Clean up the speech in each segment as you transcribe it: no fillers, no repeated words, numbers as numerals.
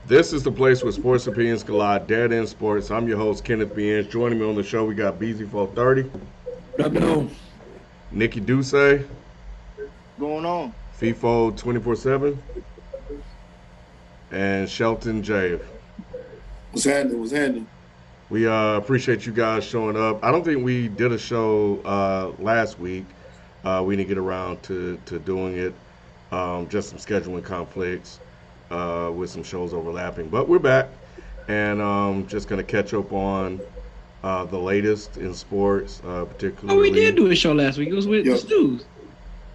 This is the place where sports opinions collide. Dead End Sports. I'm your host, Kenneth Beans. Joining me on the show, we got BZ430, What up, though? Nikki Duce, Going on? FIFO 24/7, and Shelton Jave. What's happening? What's happening? We appreciate you guys showing up. I don't think we did a show last week. We didn't get around to doing it. Just some scheduling conflicts with some shows overlapping. But we're back, and just going to catch up on the latest in sports, Oh, we did particularly. do a show last week. It was with the Yep. Stews.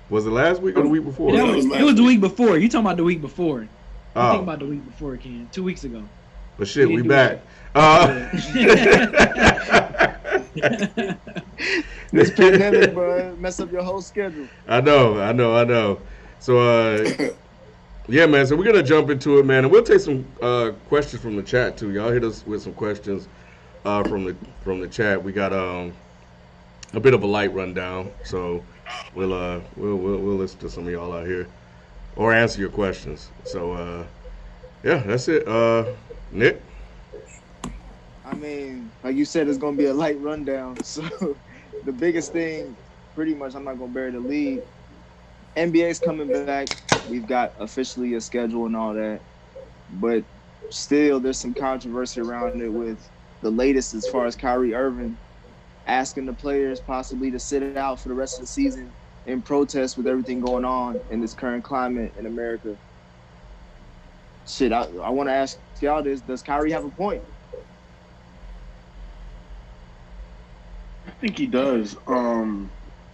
Was it last week or the week before? That that was, was it was last the week. week before. You talking about the week before. You think Oh, about the week before, Ken. 2 weeks ago. but shit, we we didn't do back. This pandemic, bro, mess up your whole schedule. I know. So, yeah, man. So we're gonna jump into it, man, and we'll take some questions from the chat too. Y'all hit us with some questions from the chat. We got a bit of a light rundown, so we'll listen to some of y'all out here or answer your questions. So, yeah, that's it. Nick. I mean, like you said, it's gonna be a light rundown. So the biggest thing, pretty much, I'm not gonna bury the lead. NBA's coming back. We've got officially a schedule and all that, but still, there's some controversy around it with the latest as far as Kyrie Irving asking the players possibly to sit it out for the rest of the season in protest with everything going on in this current climate in America. Shit, I want to ask y'all this: does Kyrie have a point? I think he does.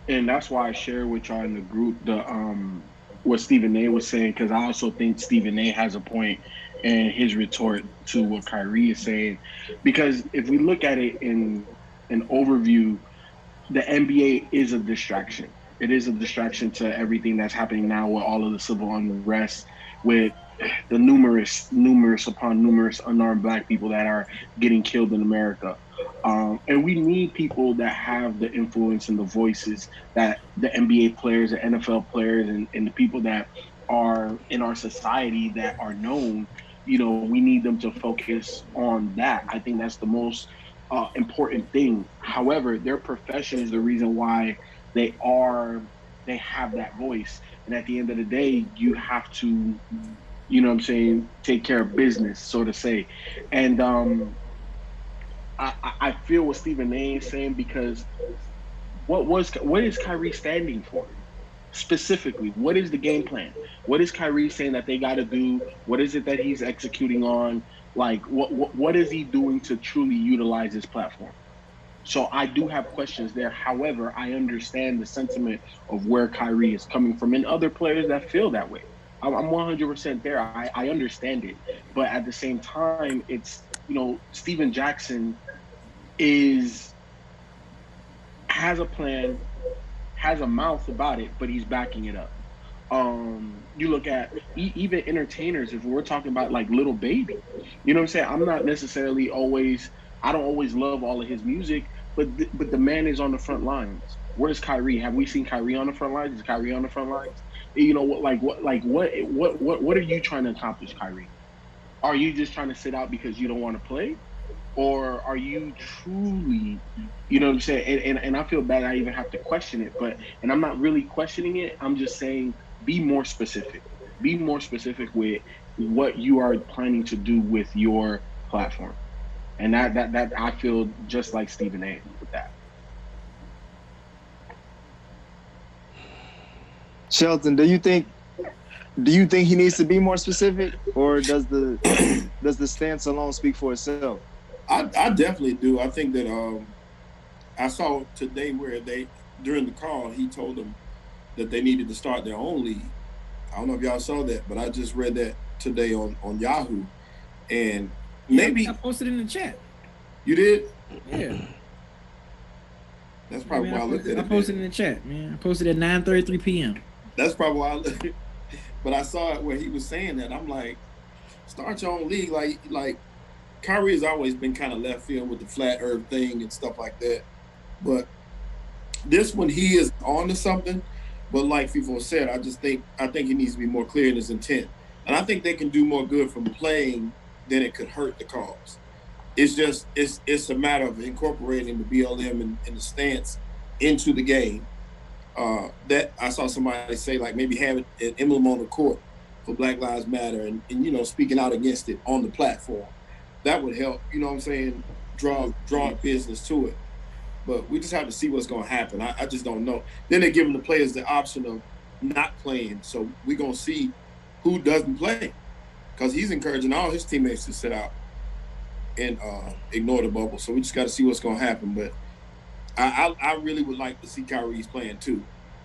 And that's why I shared with y'all in the group the what Stephen A was saying, because I also think Stephen A has a point in his retort to what Kyrie is saying. Because if we look at it in an overview, the NBA is a distraction. It is a distraction to everything that's happening now with all of the civil unrest, with the numerous upon numerous unarmed black people that are getting killed in America. And we need people that have the influence and the voices that the NBA players, the NFL players, and the people that are in our society that are known. We need them to focus on that. I think that's the most important thing. However, their profession is the reason why they have that voice. And at the end of the day, you have to, what I'm saying, take care of business, so to say. And I feel what Stephen A is saying, because what is Kyrie standing for? Specifically, what is the game plan? What is Kyrie saying that they got to do? What is it that he's executing on? Like, what is he doing to truly utilize his platform? So I do have questions there. However, I understand the sentiment of where Kyrie is coming from and other players that feel that way. I'm 100% there. I understand it. But at the same time, it's, Steven Jackson is has a plan, has a mouth about it, but he's backing it up. You look at even entertainers. If we're talking about like Little Baby, you know what I'm saying. I'm not necessarily always. I don't always love all of his music, but the man is on the front lines. Where's Kyrie? Have we seen Kyrie on the front lines? Is Kyrie on the front lines? What are you trying to accomplish, Kyrie? Are you just trying to sit out because you don't want to play? Or are you truly, you know what I'm saying? And I feel bad I even have to question it, and I'm not really questioning it. I'm just saying, be more specific. Be more specific with what you are planning to do with your platform. And that I feel just like Stephen A with that. Shelton, do you think he needs to be more specific, or does the stance alone speak for itself? I definitely do. I think that I saw today where during the call he told them that they needed to start their own league. I don't know if y'all saw that, but I just read that today on Yahoo, and maybe I posted it in the chat. you did. Yeah. That's probably why I looked at it. I posted it in the chat, man. I posted at 9:33 p.m. That's probably why I looked. But I saw it where he was saying that. I'm like, start your own league. Like Kyrie has always been kind of left field with the flat earth thing and stuff like that. But this one, he is on to something. But like people said, I think he needs to be more clear in his intent. And I think they can do more good from playing then it could hurt the cause. It's a matter of incorporating the BLM and the stance into the game. That I saw somebody say, like, maybe have an emblem on the court for Black Lives Matter, and speaking out against it on the platform. That would help. You know what I'm saying? Draw business to it. But we just have to see what's going to happen. I just don't know. Then they're giving the players the option of not playing, so we're going to see who doesn't play, because he's encouraging all his teammates to sit out and ignore the bubble. So we just got to see what's going to happen. But I really would like to see Kyrie's playing too,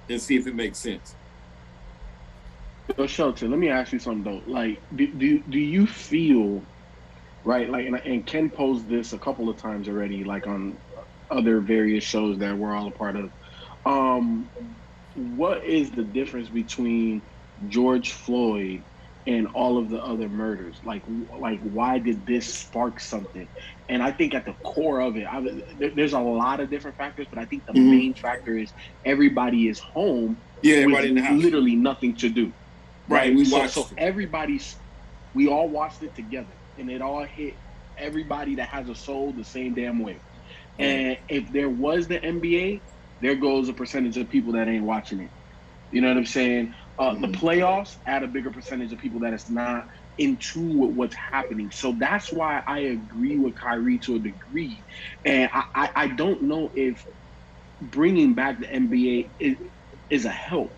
and see if it makes sense. So Shelton, let me ask you something though. Like, do you feel right? Like, and Ken posed this a couple of times already, like on other various shows that we're all a part of. What is the difference between George Floyd and all of the other murders? Like why did this spark something? And I think at the core of it, there's a lot of different factors, but I think the main factor is everybody is home Yeah, with everybody in the house. literally nothing to do. Right, we watched so we all watched it together, and it all hit everybody that has a soul the same damn way. And if there was the NBA, there goes a percentage of people that ain't watching it. You know what I'm saying? The playoffs add a bigger percentage of people that is not into what's happening. So that's why I agree with Kyrie to a degree. And I don't know if bringing back the NBA is a help.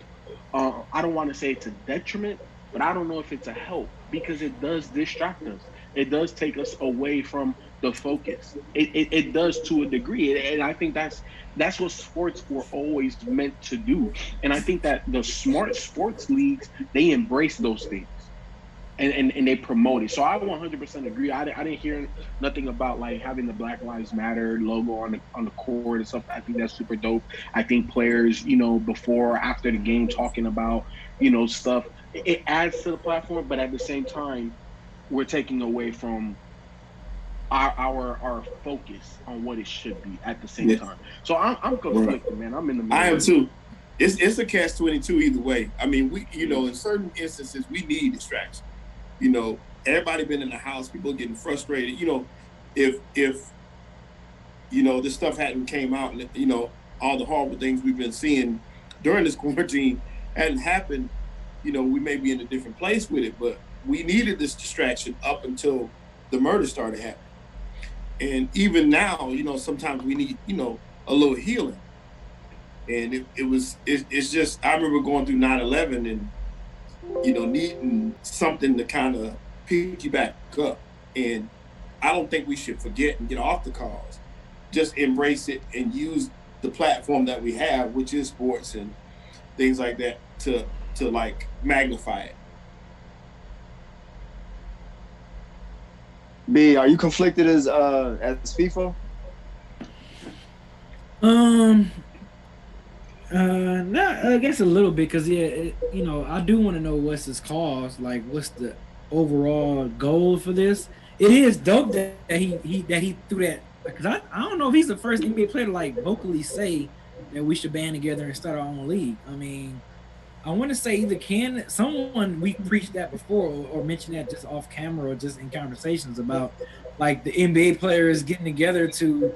I don't want to say it's a detriment, but I don't know if it's a help, because it does distract us. It does take us away from the focus. It does to a degree, and I think that's what sports were always meant to do. And I think that the smart sports leagues, they embrace those things. And they promote it. So I 100% agree. I didn't hear nothing about like having the Black Lives Matter logo on the court and stuff. I think that's super dope. I think players, before or after the game talking about, stuff, it adds to the platform, but at the same time, we're taking away from our focus on what it should be at the same time. So I'm conflicted, man. I'm in the middle. I am too. It's a catch-22 either way. I mean, we in certain instances we need distraction. Everybody been in the house, people getting frustrated. If this stuff hadn't came out, and all the horrible things we've been seeing during this quarantine hadn't happened, we may be in a different place with it. But we needed this distraction up until the murder started happening. And even now, sometimes we need, a little healing. And it's just, I remember going through 9/11 and, needing something to kind of pick you back up. And I don't think we should forget and get off the cause. Just embrace it and use the platform that we have, which is sports and things like that, to like magnify it. B, are you conflicted as FIFA? I guess a little bit, because I do want to know what's his cause, like what's the overall goal for this. It is dope that he threw that, because I don't know if he's the first NBA player to like vocally say that we should band together and start our own league. I mean, I want to say either someone we preached that before, or mentioned that just off camera or just in conversations about like the NBA players getting together to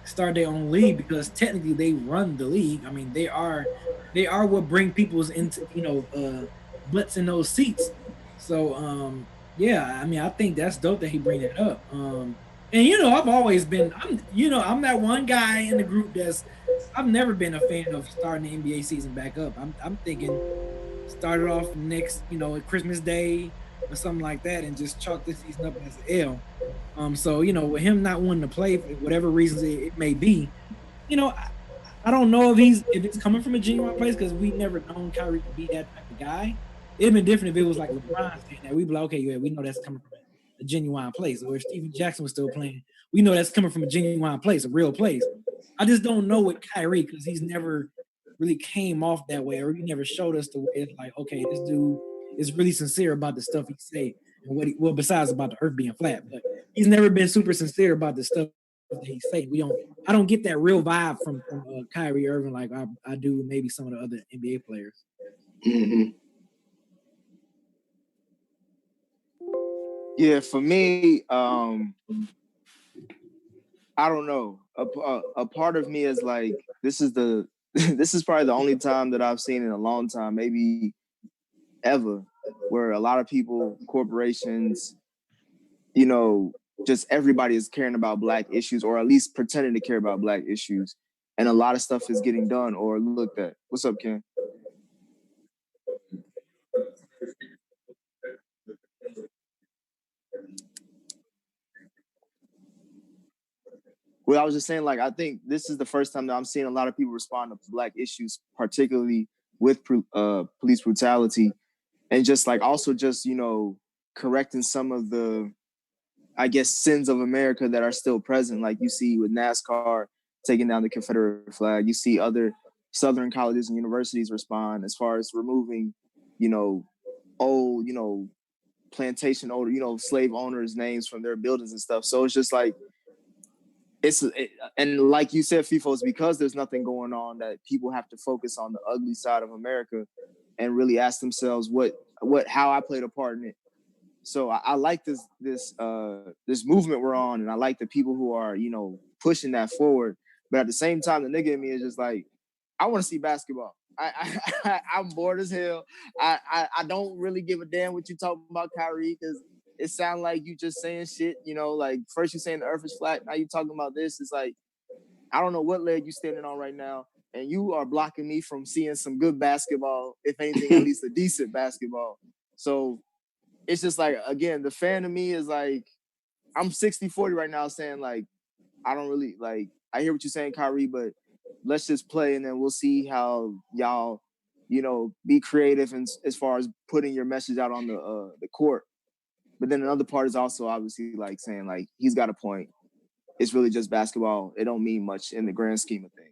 start their own league, because technically they run the league. I mean, they are what bring people's into butts in those seats. So yeah, I mean, I think that's dope that he bring that up. And I've always been I'm that one guy in the group I've never been a fan of starting the NBA season back up. I'm thinking start it off next Christmas Day or something like that, and just chalk this season up as an L. So with him not wanting to play for whatever reasons it may be, I don't know if it's coming from a genuine place, because we never known Kyrie to be that type of guy. It'd been different if it was like LeBron saying that. We'd be like, okay, yeah, we know that's coming from a genuine place. Or if Steven Jackson was still playing, we know that's coming from a genuine place, a real place. I just don't know with Kyrie, because he's never really came off that way, or he never showed us the way it's like, okay, this dude is really sincere about the stuff he say, and besides about the earth being flat, but he's never been super sincere about the stuff that he say. I don't get that real vibe from Kyrie Irving like I do maybe some of the other NBA players. Mm-hmm. Yeah, for me, I don't know. A part of me is like, this is the this is probably the only time that I've seen in a long time, maybe ever, where a lot of people, corporations, you know, just everybody is caring about black issues, or at least pretending to care about black issues, and a lot of stuff is getting done or looked at. What's up, Ken? Well, I was just saying, like, I think this is the first time that I'm seeing a lot of people respond to black issues, particularly with police brutality, and just like also just correcting some of the, I guess, sins of America that are still present. Like you see with NASCAR taking down the Confederate flag, you see other Southern colleges and universities respond as far as removing, you know, old, plantation owner, slave owners' names from their buildings and stuff. So it's just like and like you said, FIFO, is because there's nothing going on that people have to focus on the ugly side of America and really ask themselves how I played a part in it. So I like this movement we're on, and I like the people who are pushing that forward. But at the same time, the nigga in me is just like, I want to see basketball. I'm bored as hell. I don't really give a damn what you talking about, Kyrie, because it sounds like you just saying shit. Like first you saying the Earth is flat, now you talking about this. It's like I don't know what leg you standing on right now, and you are blocking me from seeing some good basketball, if anything, at least a decent basketball. So it's just like, again, the fan of me is like, I'm 60-40 right now, saying like, I don't really like, I hear what you're saying, Kyrie, but let's just play and then we'll see how y'all, be creative and as far as putting your message out on the court. But then another part is also obviously like saying like, he's got a point. It's really just basketball. It don't mean much in the grand scheme of things.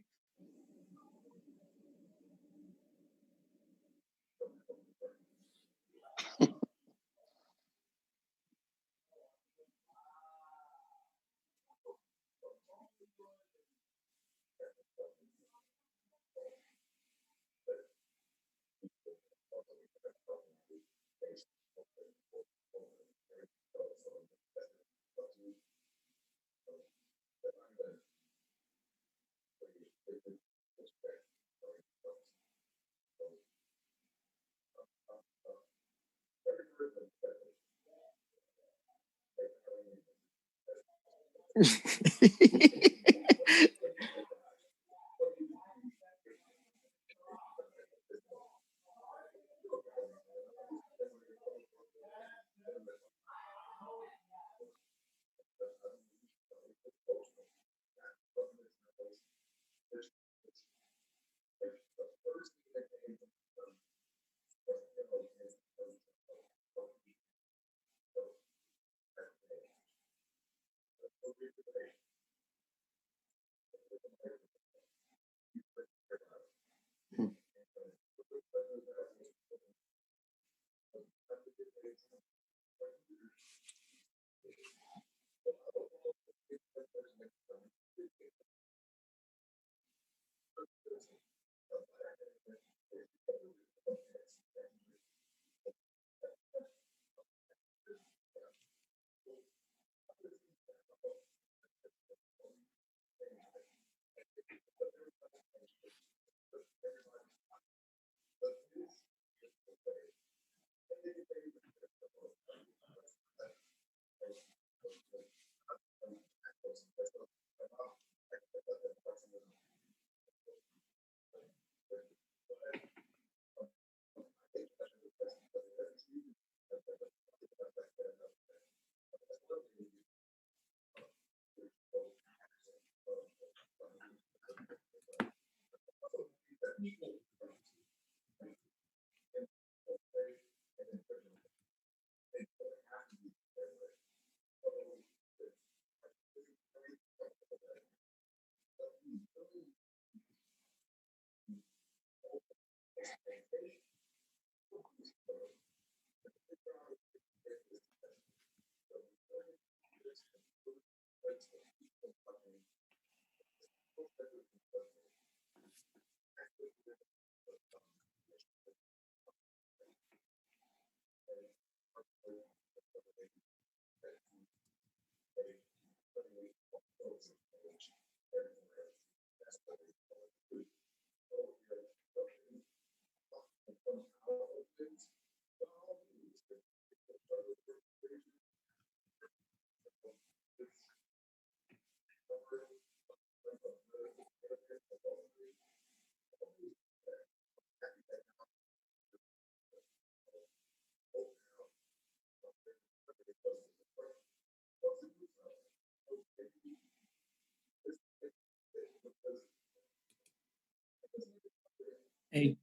Hey,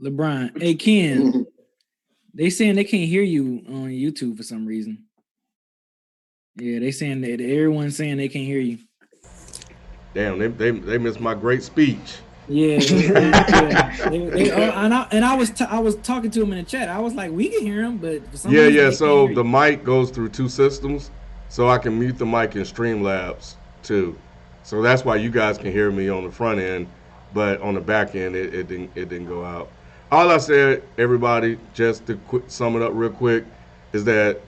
LeBron. Hey, Ken. They saying they can't hear you on YouTube for some reason. Yeah, they saying that everyone's saying they can't hear you. Damn, they missed my great speech. Yeah, I was talking to him in the chat. I was like, we can hear him, but for some Yeah, reason yeah. they can't So hear the you. mic goes through two systems, so I can mute the mic in Streamlabs too. So that's why you guys can hear me on the front end, but on the back end it didn't go out. All I said, everybody, just to sum it up real quick, is that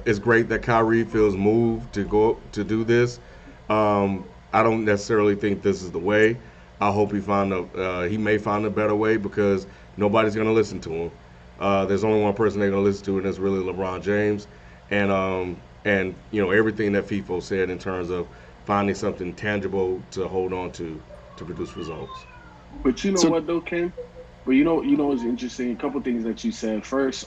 it's great that Kyrie feels moved to go to do this. I don't necessarily think this is the way. I hope he may find a better way because nobody's gonna listen to him. There's only one person they're gonna listen to, and that's really LeBron James. And everything that FIFO said in terms of finding something tangible to hold on to produce results. But you know So what though, Ken? But what's interesting? A couple things that you said. First,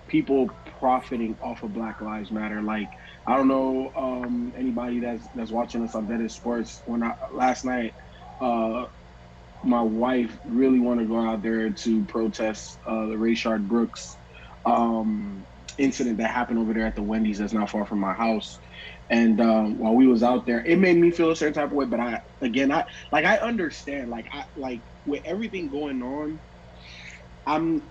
people profiting off of Black Lives Matter. Like I don't know anybody that's watching us on Betting Sports. When I last night, uh, my wife really wanted to go out there to protest the Rayshard Brooks incident that happened over there at the Wendy's that's not far from my house. And while we was out there, it made me feel a certain type of way. But I understand. Like with everything going on, I'm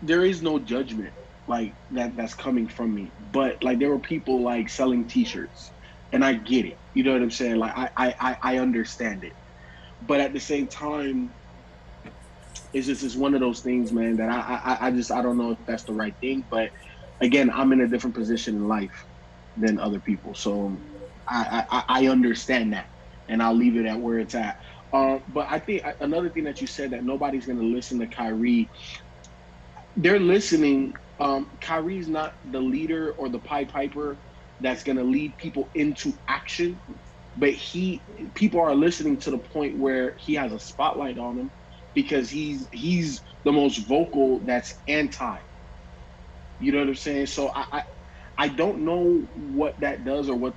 there is no judgment like that's coming from me. But like there were people like selling T-shirts, and I get it. You know what I'm saying? Like I understand it. But at the same time, it's one of those things, man, that I don't know if that's the right thing. But again, I'm in a different position in life than other people, so I understand that, and I'll leave it at where it's at. But I think another thing that you said, that nobody's going to listen to Kyrie. They're listening. Kyrie's not the leader or the Pied Piper that's going to lead people into action, but people are listening to the point where he has a spotlight on him because he's the most vocal that's anti. You know what I'm saying? So I don't know what that does or what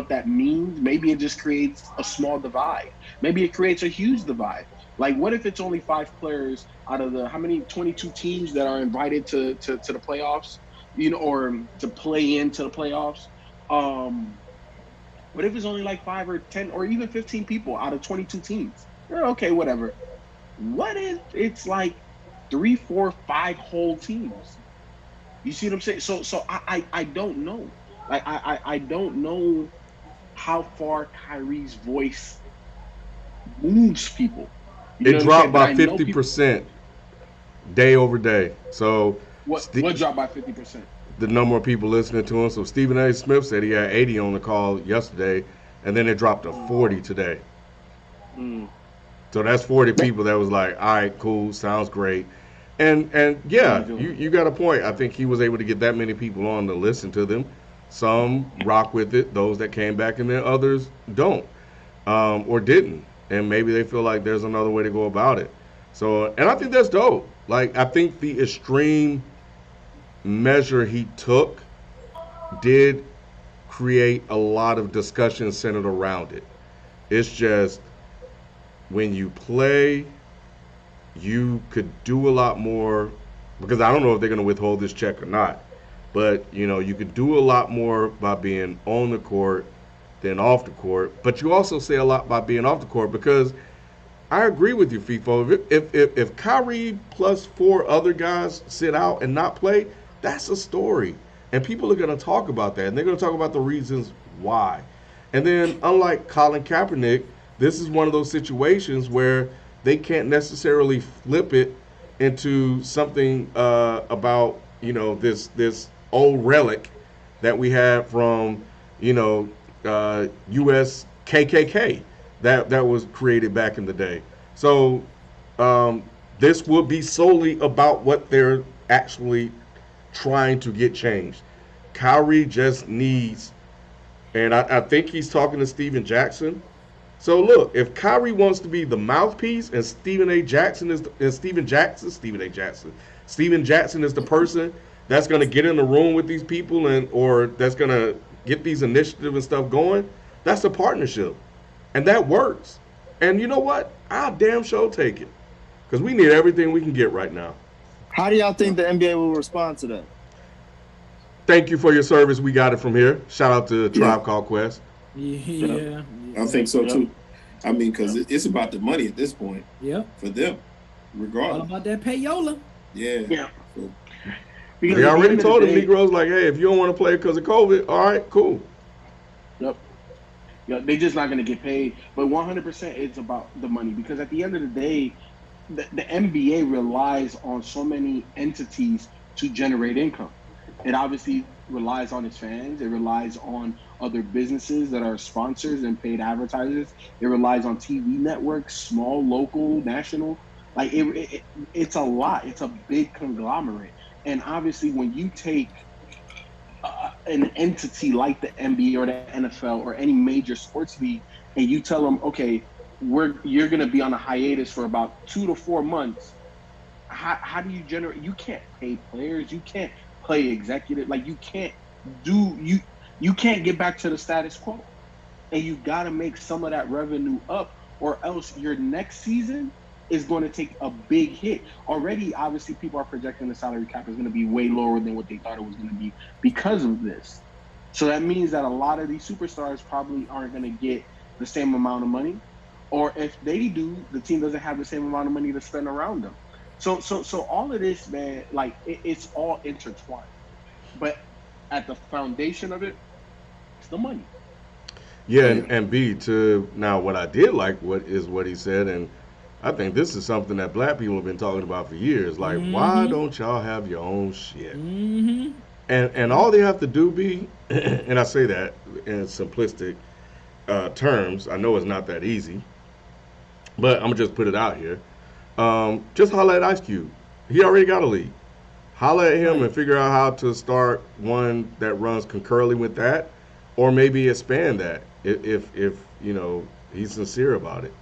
that means. Maybe it just creates a small divide. Maybe it creates a huge divide. Like, what if it's only five players out of the how many 22 teams that are invited to the playoffs, or to play into the playoffs? Um, what if it's only like 5 or 10 or even 15 people out of 22 teams? Okay, whatever. What if it's like three, four, five whole teams? You see what I'm saying? So I don't know. Like I don't know how far Kyrie's voice moves people. You It know what I'm saying? dropped But by I know fifty people. percent day over day. So What dropped by 50%? the number of people listening to him. So Stephen A. Smith said he had 80 on the call yesterday, and then it dropped to Mm, 40 today. mm, So that's 40 people that was like, all right, cool, sounds great. And what yeah, he's doing. you got a point. I think he was able to get that many people on to listen to them. Some rock with it, those that came back, and then others don't, or didn't. And maybe they feel like there's another way to go about it. So, and I think that's dope. Like, I think the extreme measure he took did create a lot of discussion centered around it. It's just when you play, you could do a lot more because I don't know if they're going to withhold this check or not. But you could do a lot more by being on the court than off the court. But you also say a lot by being off the court because I agree with you, FIFO. If Kyrie plus four other guys sit out and not play, that's a story, and people are going to talk about that, and they're going to talk about the reasons why. And then, unlike Colin Kaepernick, this is one of those situations where they can't necessarily flip it into something about this old relic that we had from U.S. KKK that was created back in the day. So um, this will be solely about what they're actually trying to get changed. Kyrie just needs, and I think he's talking to Steven Jackson. So look, if Kyrie wants to be the mouthpiece, and Steven Jackson is the person that's going to get in the room with these people or that's going to get these initiatives and stuff going. That's a partnership, and that works. And you know what? I'll damn sure take it because we need everything we can get right now. How do y'all think the NBA will respond to that? Thank you for your service. We got it from here. Shout out to Yeah, Tribe Called Quest. Yep. Yeah, I yeah, think so Yep. too. I mean, because Yep. it's about the money at this point yep. for them, All regardless. about that payola. Yeah. Yeah. So, Because They at the already end of the told them day, Negroes like, hey, if you don't want to play because of COVID, all right, cool. yep. Yeah, they're just not going to get paid. But 100% it's about the money because at the end of the day, the NBA relies on so many entities to generate income. It obviously relies on its fans. It relies on other businesses that are sponsors and paid advertisers. It relies on TV networks, small, local, national. Like it's a lot. It's a big conglomerate. And obviously, when you take an entity like the NBA or the NFL or any major sports league, and you tell them, okay, you're going to be on a hiatus for about 2 to 4 months. How do you generate? You can't pay players. You can't play executive. Like you can't get back to the status quo, and you got to make some of that revenue up, or else your next season is going to take a big hit. Already, obviously, people are projecting the salary cap is going to be way lower than what they thought it was going to be because of this. So that means that a lot of these superstars probably aren't going to get the same amount of money, or if they do, the team doesn't have the same amount of money to spend around them. So all of this, man, like it's all intertwined. But at the foundation of it, it's the money. Yeah, yeah. and B to now what I did like what he said, and I think this is something that black people have been talking about for years. Like, why Mm-hmm. don't y'all have your own shit? Mm-hmm. And all they have to do be, and I say that in simplistic terms. I know it's not that easy, but I'm gonna just put it out here. Just holler at Ice Cube. He already got a league. Holler at him Right. and figure out how to start one that runs concurrently with that, or maybe expand that if you know he's sincere about it.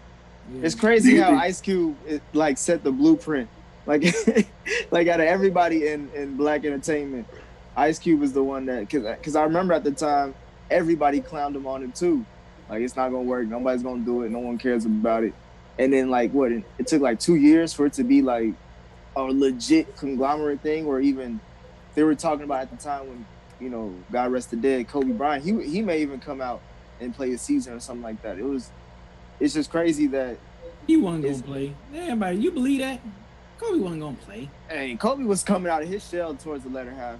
It's Yeah. crazy Do you how think? Ice Cube like set the blueprint. Like, like out of everybody in black entertainment, Ice Cube is the one that because I remember at the time everybody clowned him on it too. Like it's not gonna work. Nobody's gonna do it. No one cares about it. And then like what? It took like 2 years for it to be like a legit conglomerate thing, or even they were talking about at the time when God rest the dead, Kobe Bryant. He may even come out and play a season or something like that. It's just crazy that He wasn't gonna it's play. Everybody, you believe that? Kobe wasn't gonna play. hey, Kobe was coming out of his shell towards the latter half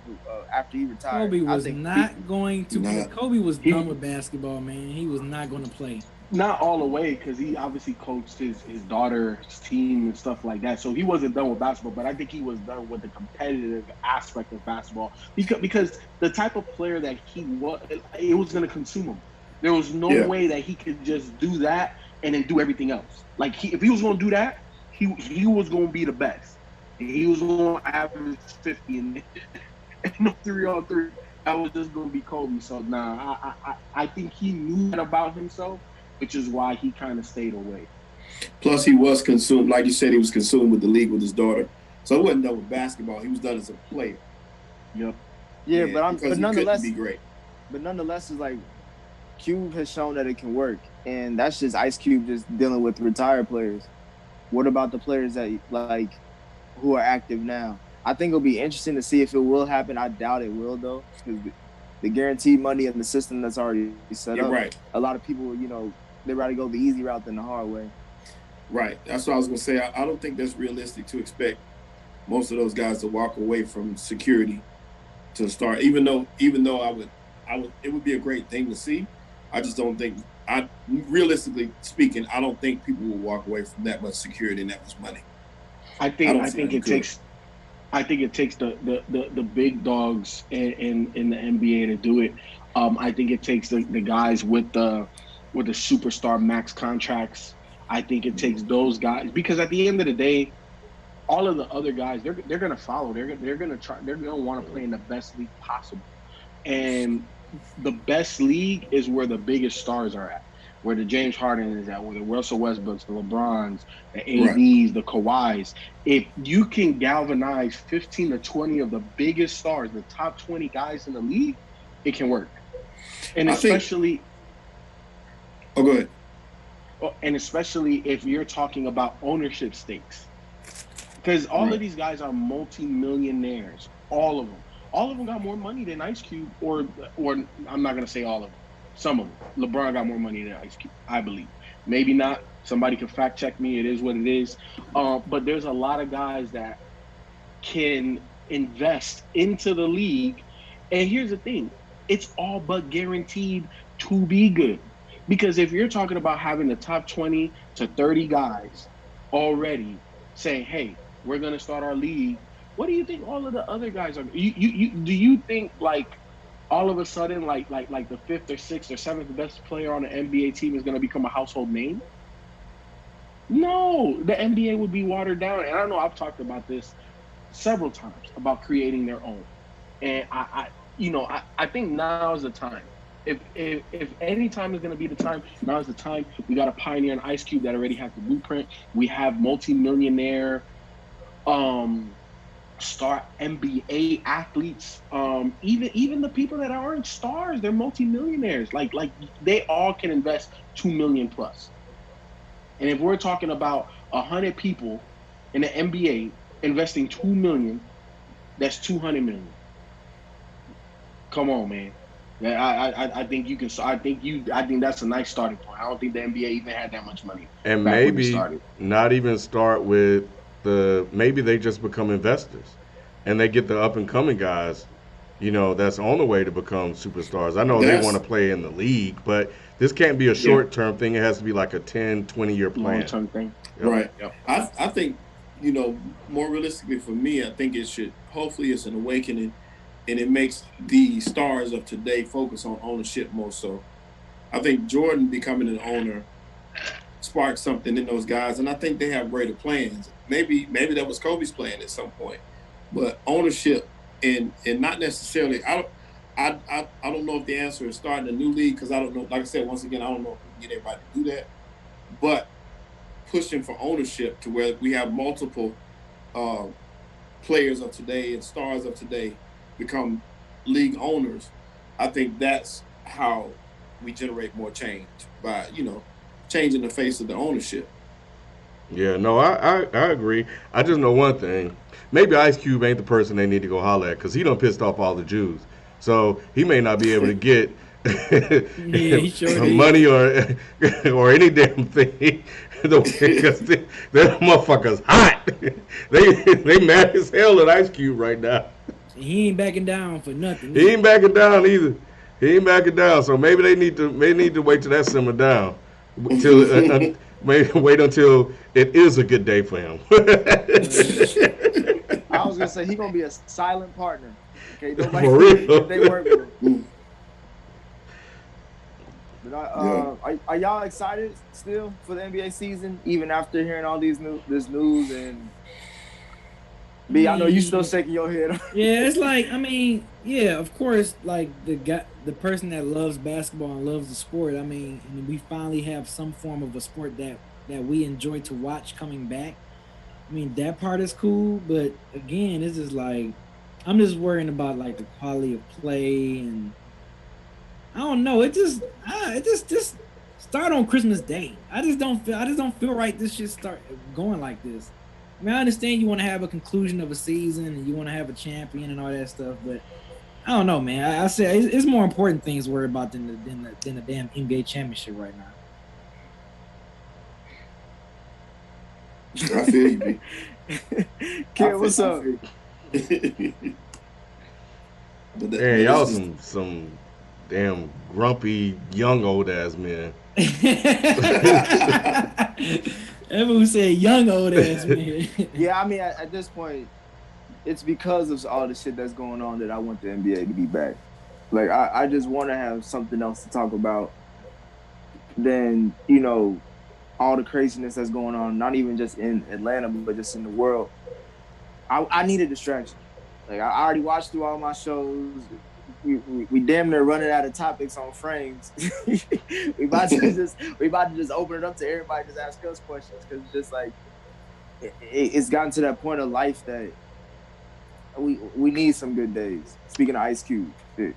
after he retired. Kobe I was think not going to play. Not. Kobe was done He with basketball, man. He was not going to play. not all the way because he obviously coached his daughter's team and stuff like that. So he wasn't done with basketball, but I think he was done with the competitive aspect of basketball because the type of player that he was, it was going to consume him. There was no Yeah. way that he could just do that and then do everything else. Like if he was going to do that, he was going to be the best. He was going to average 50 and no 3-on-3. That was just going to be Kobe. So I think he knew that about himself, which is why he kind of stayed away. Plus, he was consumed, like you said, he was consumed with the league with his daughter. So he wasn't done with basketball. He was done as a player. Yep. yeah, And but because he nonetheless, couldn't be great. it's like Cube has shown that it can work, and that's just Ice Cube just dealing with retired players. What about the players that like who are active now? I think it'll be interesting to see if it will happen. I doubt it will though, because the guaranteed money and the system that's already set Yeah, up. right. A lot of people, they rather go the easy route than the hard way. Right. That's what I was going to say. I don't think that's realistic to expect most of those guys to walk away from security to start. Even though it would be a great thing to see. I just don't think. Realistically speaking, I don't think people will walk away from that much security and that much money. I don't see think them it good. takes. I think it takes the big dogs in the NBA to do it. I think it takes the guys with the superstar max contracts. I think it takes those guys because at the end of the day, all of the other guys they're gonna follow. They're gonna try. They're gonna want to play in the best league possible, and the best league is where the biggest stars are at. Where the James Harden is at, where the Russell Westbrooks, the LeBrons, the Right. ADs, the Kawhis. If you can galvanize 15 to 20 of the biggest stars, the top 20 guys in the league, it can work. And I think. especially, Oh, go ahead. And especially if you're talking about ownership stakes, because all of Right. these guys are multi-millionaires, all of them. All of them got more money than Ice Cube, or I'm not gonna say all of them. Some of them. LeBron got more money than Ice Cube, I believe. Maybe not. Somebody can fact check me. It is what it is. But there's a lot of guys that can invest into the league. And here's the thing, it's all but guaranteed to be good. Because if you're talking about having the top 20 to 30 guys already saying, hey, we're going to start our league, what do you think all of the other guys are? Do you think like all of a sudden, like the fifth or sixth or seventh best player on the NBA team is going to become a household name? No, the NBA would be watered down. And I know I've talked about this several times about creating their own. And I think now is the time. If any time is going to be the time, now is the time. We got a pioneer in Ice Cube that already has the blueprint. We have multi-millionaire um star NBA athletes. Even the people that aren't stars, they're multi-millionaires. Like they all can invest 2 million plus. And if we're talking about 100 people in the NBA investing 2 million, that's 200 million. Come on, man. Yeah, I think you can. I think that's a nice starting point. I don't think the NBA even had that much money And back when it maybe started. not even start with maybe they just become investors and they get the up and coming guys, that's on the way to become superstars. I know they want to That's play in the league, but this can't be a yeah. short term thing. It has to be like a 10, 20-year Long plan. term thing. Yep. Right. Yep. I think, more realistically for me, I think it should, hopefully it's an awakening and it makes the stars of today focus on ownership more so. I think Jordan becoming an owner sparked something in those guys, and I think they have greater plans. Maybe that was Kobe's plan at some point, but ownership and not necessarily. I don't know if the answer is starting a new league because I don't know. Like I said, once again, I don't know if we can get everybody to do that, but pushing for ownership to where we have multiple uh, players of today and stars of today become league owners. I think that's how we generate more change by changing the face of the ownership. Yeah, no, I agree. I just know one thing. Maybe Ice Cube ain't the person they need to go holler at because he done pissed off all the Jews. So he may not be able to get Yeah, he sure money did. or any damn thing. Because that motherfucker's hot. They mad as hell at Ice Cube right now. He ain't backing down for nothing He either. ain't backing down either. He ain't backing down. So maybe they need to wait till that simmer down. Till maybe wait until it is a good day for him. I was gonna say he gonna be a silent partner. Okay, nobody For real. if they work with him. Mm, But yeah. are y'all excited still for the NBA season, even after hearing all this news? And I B, I know you still mean, shaking your head. yeah, it's like, I mean, yeah, of course, like the person that loves basketball and loves the sport. I mean, and we finally have some form of a sport that we enjoy to watch coming back. I mean, that part is cool, but again, it's just like I'm just worrying about like the quality of play, and I don't know. It just start on Christmas Day. I just don't feel right. This should start going like this. I mean, I understand you want to have a conclusion of a season and you want to have a champion and all that stuff, but I don't know, man. I say it's more important things to worry about than the damn NBA championship right now. I feel you, B. Kid, what's I up? feel you. Man, But y'all this is some damn grumpy young old ass men. Everyone said young old ass man. Yeah, I mean, at this point, it's because of all the shit that's going on that I want the NBA to be back. Like, I just want to have something else to talk about than all the craziness that's going on, not even just in Atlanta, but just in the world. I need a distraction. Like I already watched through all my shows. We damn near running out of topics on frames. we about to just open it up to everybody, just ask us questions because it's just like it's gotten to that point of life that we need some good days. Speaking of Ice Cube, shit.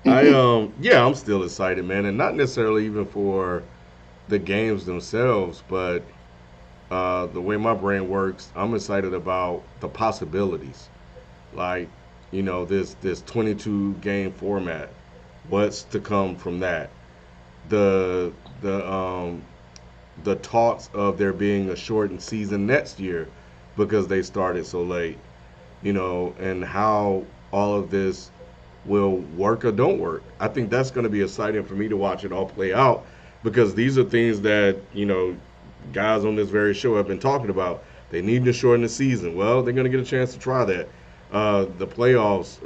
Yeah, I'm still excited, man, and not necessarily even for the games themselves, but the way my brain works, I'm excited about the possibilities. Like, this 22 game format. What's to come from that? The the the talks of there being a shortened season next year because they started so late, and how all of this will work or don't work. I think that's going to be exciting for me to watch it all play out because these are things that, guys on this very show have been talking about. They need to shorten the season. Well, they're going to get a chance to try that. The playoffs,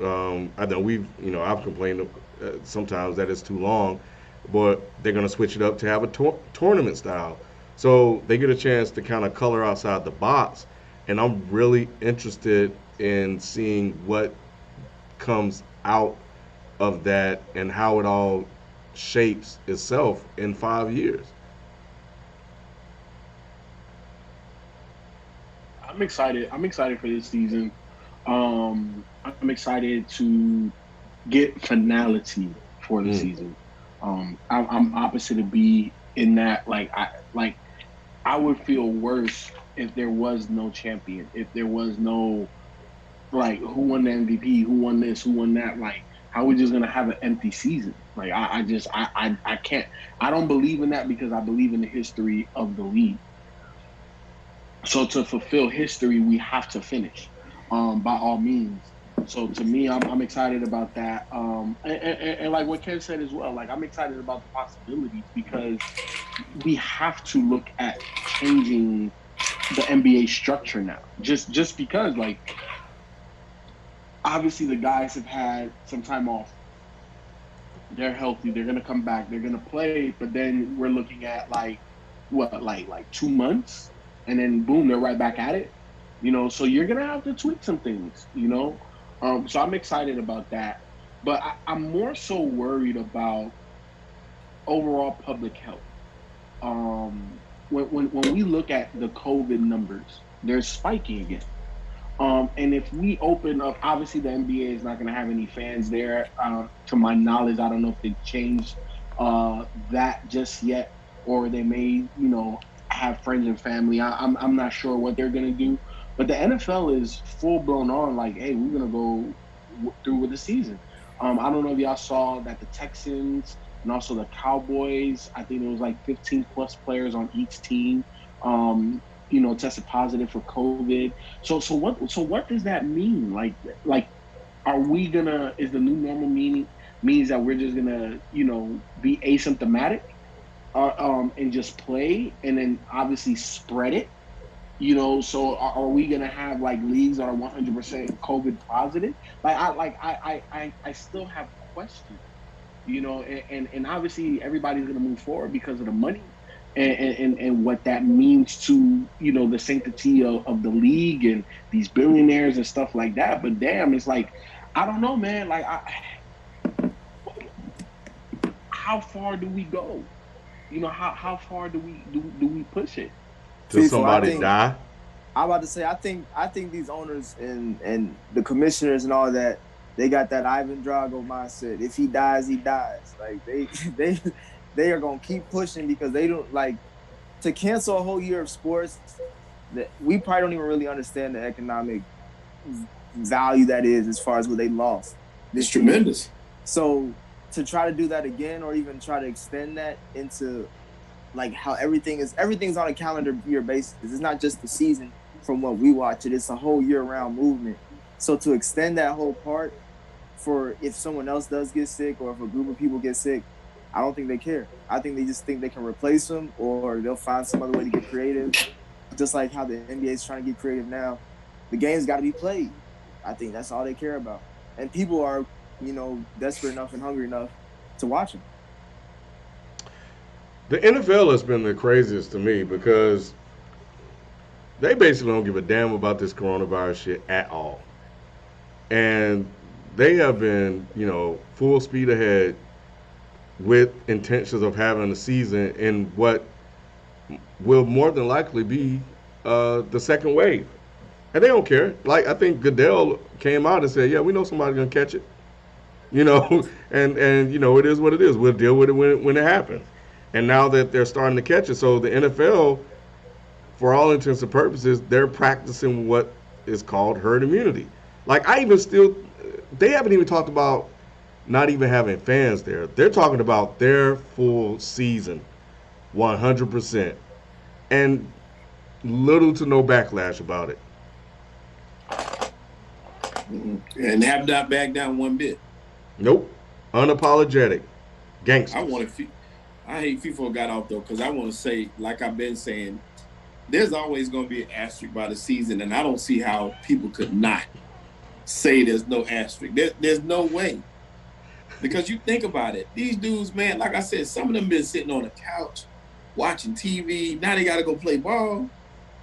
I know I've complained sometimes that it's too long, but they're going to switch it up to have a tournament style. So they get a chance to kind of color outside the box. And I'm really interested in seeing what comes out of that and how it all shapes itself in 5 years. I'm excited. I'm excited for this season. I'm excited to get finality for the Mm. season. I'm opposite of B in that, I would feel worse if there was no champion, if there was no who won the MVP, who won this, who won that. Like, how we just gonna have an empty season? Like, I can't. I don't believe in that because I believe in the history of the league. So to fulfill history, we have to finish, by all means. So to me, I'm excited about that. And like what Ken said as well, like I'm excited about the possibilities because we have to look at changing the NBA structure now. Just because, like, obviously the guys have had some time off. They're healthy. They're gonna come back. They're gonna play. But then we're looking at like what, like 2 months, and then boom, they're right back at it. So you're gonna have to tweak some things. So I'm excited about that. But I'm more so worried about overall public health. When we look at the COVID numbers, they're spiking again. And if we open up, obviously the NBA is not going to have any fans there. To my knowledge, I don't know if they changed that just yet, or they may, have friends and family. I'm not sure what they're going to do. But the NFL is full blown on like, hey, we're going to go through with the season. I don't know if y'all saw that the Texans and also the Cowboys, I think it was like 15 plus players on each team. Tested positive for COVID. So what does that mean? Like are we gonna, is the new normal means that we're just gonna, be asymptomatic, and just play and then obviously spread it? So are we gonna have like leagues that are 100% COVID positive? I still have questions, and obviously everybody's gonna move forward because of the money and what that means to the sanctity of the league and these billionaires and stuff like that. But damn, it's like, I don't know, man. Like, how far do we go? How far do we push it? Till FIFA, I somebody think die. I'm about to say I think these owners and the commissioners and all that, they got that Ivan Drago mindset. If he dies, he dies. Like they they are gonna keep pushing because they don't like to cancel a whole year of sports. That we probably don't even really understand the economic value that is as far as what they lost. It's tremendous. So to try to do that again, or even try to extend that into like how everything's on a calendar year basis. It's not just the season from what we watch it. It's a whole year round movement. So to extend that whole part for if someone else does get sick or if a group of people get sick, I don't think they care. I think they just think they can replace them or they'll find some other way to get creative. Just like how the NBA is trying to get creative now. The game's got to be played. I think that's all they care about. And people are, desperate enough and hungry enough to watch them. The NFL has been the craziest to me because they basically don't give a damn about this coronavirus shit at all. And they have been, full speed ahead with intentions of having a season in what will more than likely be the second wave. And they don't care. Like, I think Goodell came out and said, yeah, we know somebody's going to catch it. And it is what it is. We'll deal with it when it happens. and now that they're starting to catch it, so the NFL, for all intents and purposes, they're practicing what is called herd immunity. Like I even still, they haven't even talked about not even having fans there. They're talking about their full season, 100%, and little to no backlash about it. And have not backed down one bit. Nope, unapologetic, gangsters. I hate FIFA got off though because I want to say, like I've been saying, there's always going to be an asterisk by the season, and I don't see how people could not say there's no asterisk. There's no way. Because you think about it, these dudes, man, like I said, some of them been sitting on the couch watching TV. Now they got to go play ball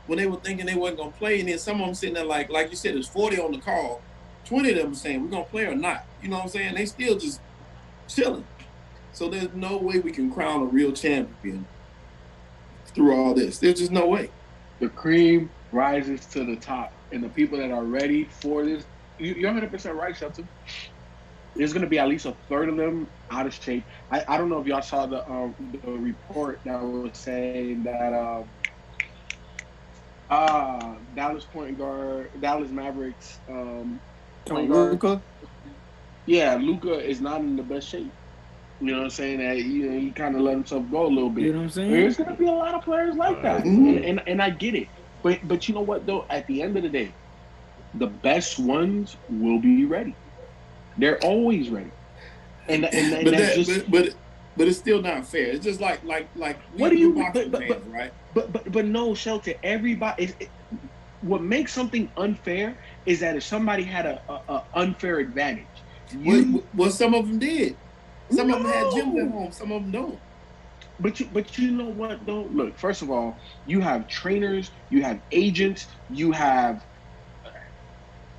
when they were thinking they wasn't going to play. And then some of them sitting there like you said, there's 40 on the call. 20 of them were saying, we're going to play or not. You know what I'm saying? They still just chilling. So there's no way we can crown a real champion through all this. There's just no way. The cream rises to the top. And the people that are ready for this, you're 100% right, Shelton. There's going to be at least a third of them out of shape. I don't know if y'all saw the report that was saying that Dallas Mavericks point guard. Luka? Yeah, Luka is not in the best shape. You know what I'm saying? That he kind of let himself go a little bit. You know what I'm saying? There's going to be a lot of players like that, and I get it. But you know what though? At the end of the day, the best ones will be ready. They're always ready, but it's still not fair. It's just like what do you fans, right? But no, Shelton. Everybody. What makes something unfair is that if somebody had a unfair advantage, well, some of them did. Some of them had gyms at home. Some of them don't. But you know what though? Look, first of all, you have trainers, you have agents, you have.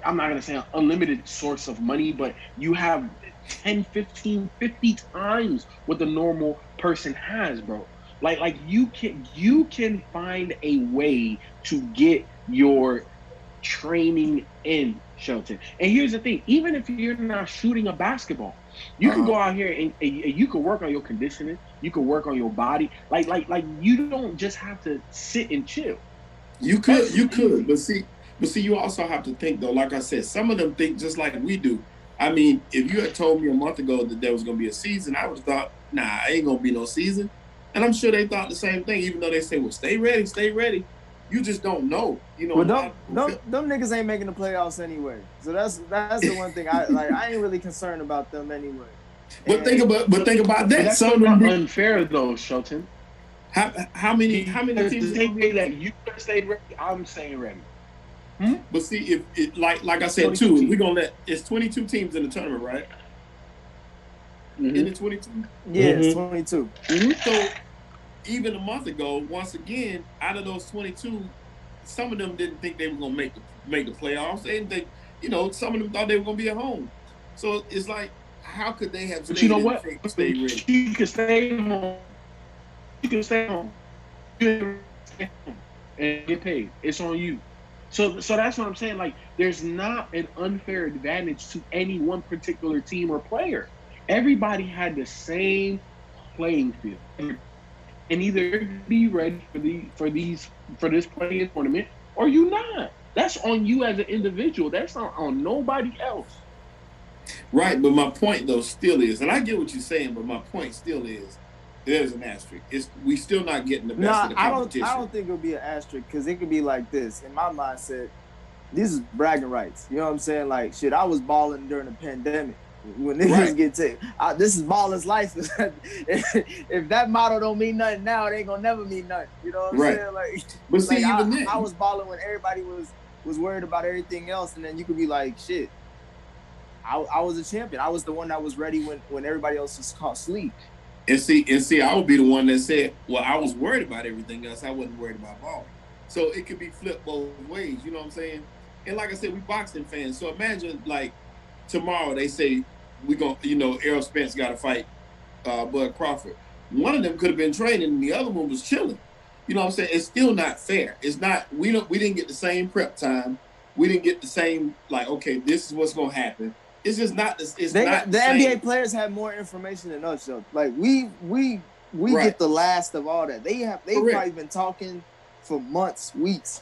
I'm not going to say an unlimited source of money, but you have 10, 15, 50 times what the normal person has, bro. Like you can find a way to get your training in, Shelton. And here's the thing, even if you're not shooting a basketball, you can go out here and you can work on your conditioning, you can work on your body. Like you don't just have to sit and chill. You could, but see, you also have to think, though, like I said, some of them think just like we do. I mean, if you had told me a month ago that there was going to be a season, I would have thought, nah, ain't going to be no season. And I'm sure they thought the same thing, even though they say, well, stay ready, stay ready. You just don't know. You know, well, them niggas ain't making the playoffs anyway. So that's the one thing I ain't really concerned about them anyway. But think about that. That's Some not unfair, though, Shelton. How many teams say that you stayed ready? I'm staying ready. But see, if it, like I said too, we're gonna let it's 22 teams in the tournament, right? In the 22. Yeah, it's 22. So even a month ago, once again, out of those 22, some of them didn't think they were gonna make the playoffs. They didn't think, some of them thought they were gonna be at home. So it's like, how could they have? But you know what? Stay ready. You can stay home. You can stay home. And get paid. It's on you. So that's what I'm saying. Like, there's not an unfair advantage to any one particular team or player. Everybody had the same playing field, and either be ready for this playing tournament or you not. That's on you as an individual. That's not on nobody else. Right, but my point though still is, and I get what you're saying, but my point still is, there's an asterisk. We still not getting the best of the competition. I don't think it'll be an asterisk because it could be like this. In my mindset, this is bragging rights. You know what I'm saying? Like, shit, I was balling during the pandemic. When niggas get taken, this is baller's life. If that motto don't mean nothing now, it ain't gonna never mean nothing. You know what I'm saying? Like, but see, even then, I was balling when everybody was worried about everything else, and then you could be like, shit, I was a champion. I was the one that was ready when everybody else was caught asleep. And see, I would be the one that said, well, I was worried about everything else. I wasn't worried about balling. So it could be flipped both ways. You know what I'm saying? And like I said, we boxing fans. So imagine like tomorrow they say we're going to, Errol Spence got to fight Bud Crawford. One of them could have been training and the other one was chilling. You know what I'm saying? It's still not fair. It's not, we didn't get the same prep time. We didn't get the same, like, okay, this is what's going to happen. It's just not. The NBA players have more information than us, though. Like we we Right. get the last of all that. They've Correct. probably been talking for months, weeks,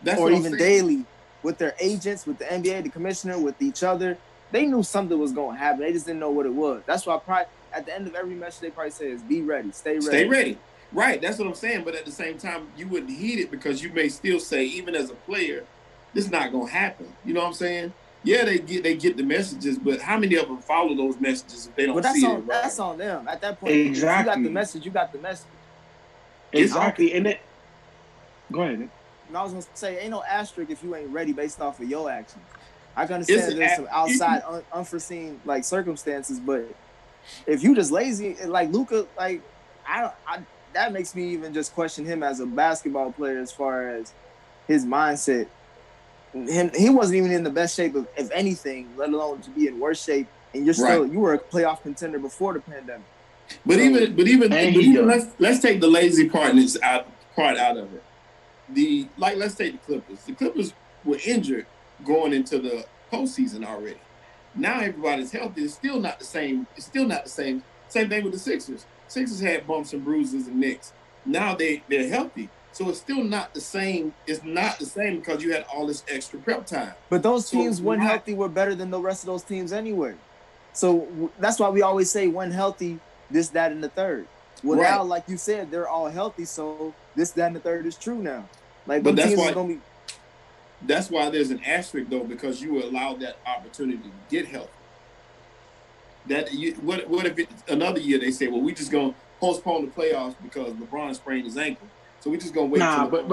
That's or what I'm even saying. daily with their agents, with the NBA, the commissioner, with each other. They knew something was going to happen. They just didn't know what it was. That's why probably at the end of every message, they probably say is be ready, stay ready. Stay ready. Right. That's what I'm saying. But at the same time, you wouldn't heed it because you may still say, even as a player, this is not gonna happen. You know what I'm saying? Yeah, they get the messages, but how many of them follow those messages if they don't But see it? that's on them. At that point, if you got the Exactly. message, you got the message. Exactly. And then go ahead. Nick. And I was gonna say, ain't no asterisk if you ain't ready based off of your actions. I can It's understand there's some outside unforeseen like circumstances, but if you just lazy like Luka, like I that makes me even just question him as a basketball player as far as his mindset. He wasn't even in the best shape of anything, let alone to be in worse shape. And Right. you were a playoff contender before the pandemic. But So- even let's take the lazy part out of it. Let's take the Clippers. The Clippers were injured going into the postseason already. Now everybody's healthy. It's still not the same. It's still not the same. Same thing with the Sixers. Sixers had bumps and bruises and nicks. Now they're healthy. So it's still not the same. It's not the same because you had all this extra prep time. But those teams, when healthy, were better than the rest of those teams anyway. So that's why we always say when healthy, this, that, and the third. Well, Right. now, like you said, they're all healthy, so this, that, and the third is true now. Like, But the that's teams why- is gonna be. That's why there's an asterisk though, because you were allowed that opportunity to get healthy. What if another year they say, well, we just gonna postpone the playoffs because LeBron sprained his ankle, so we just gonna wait. Nah, till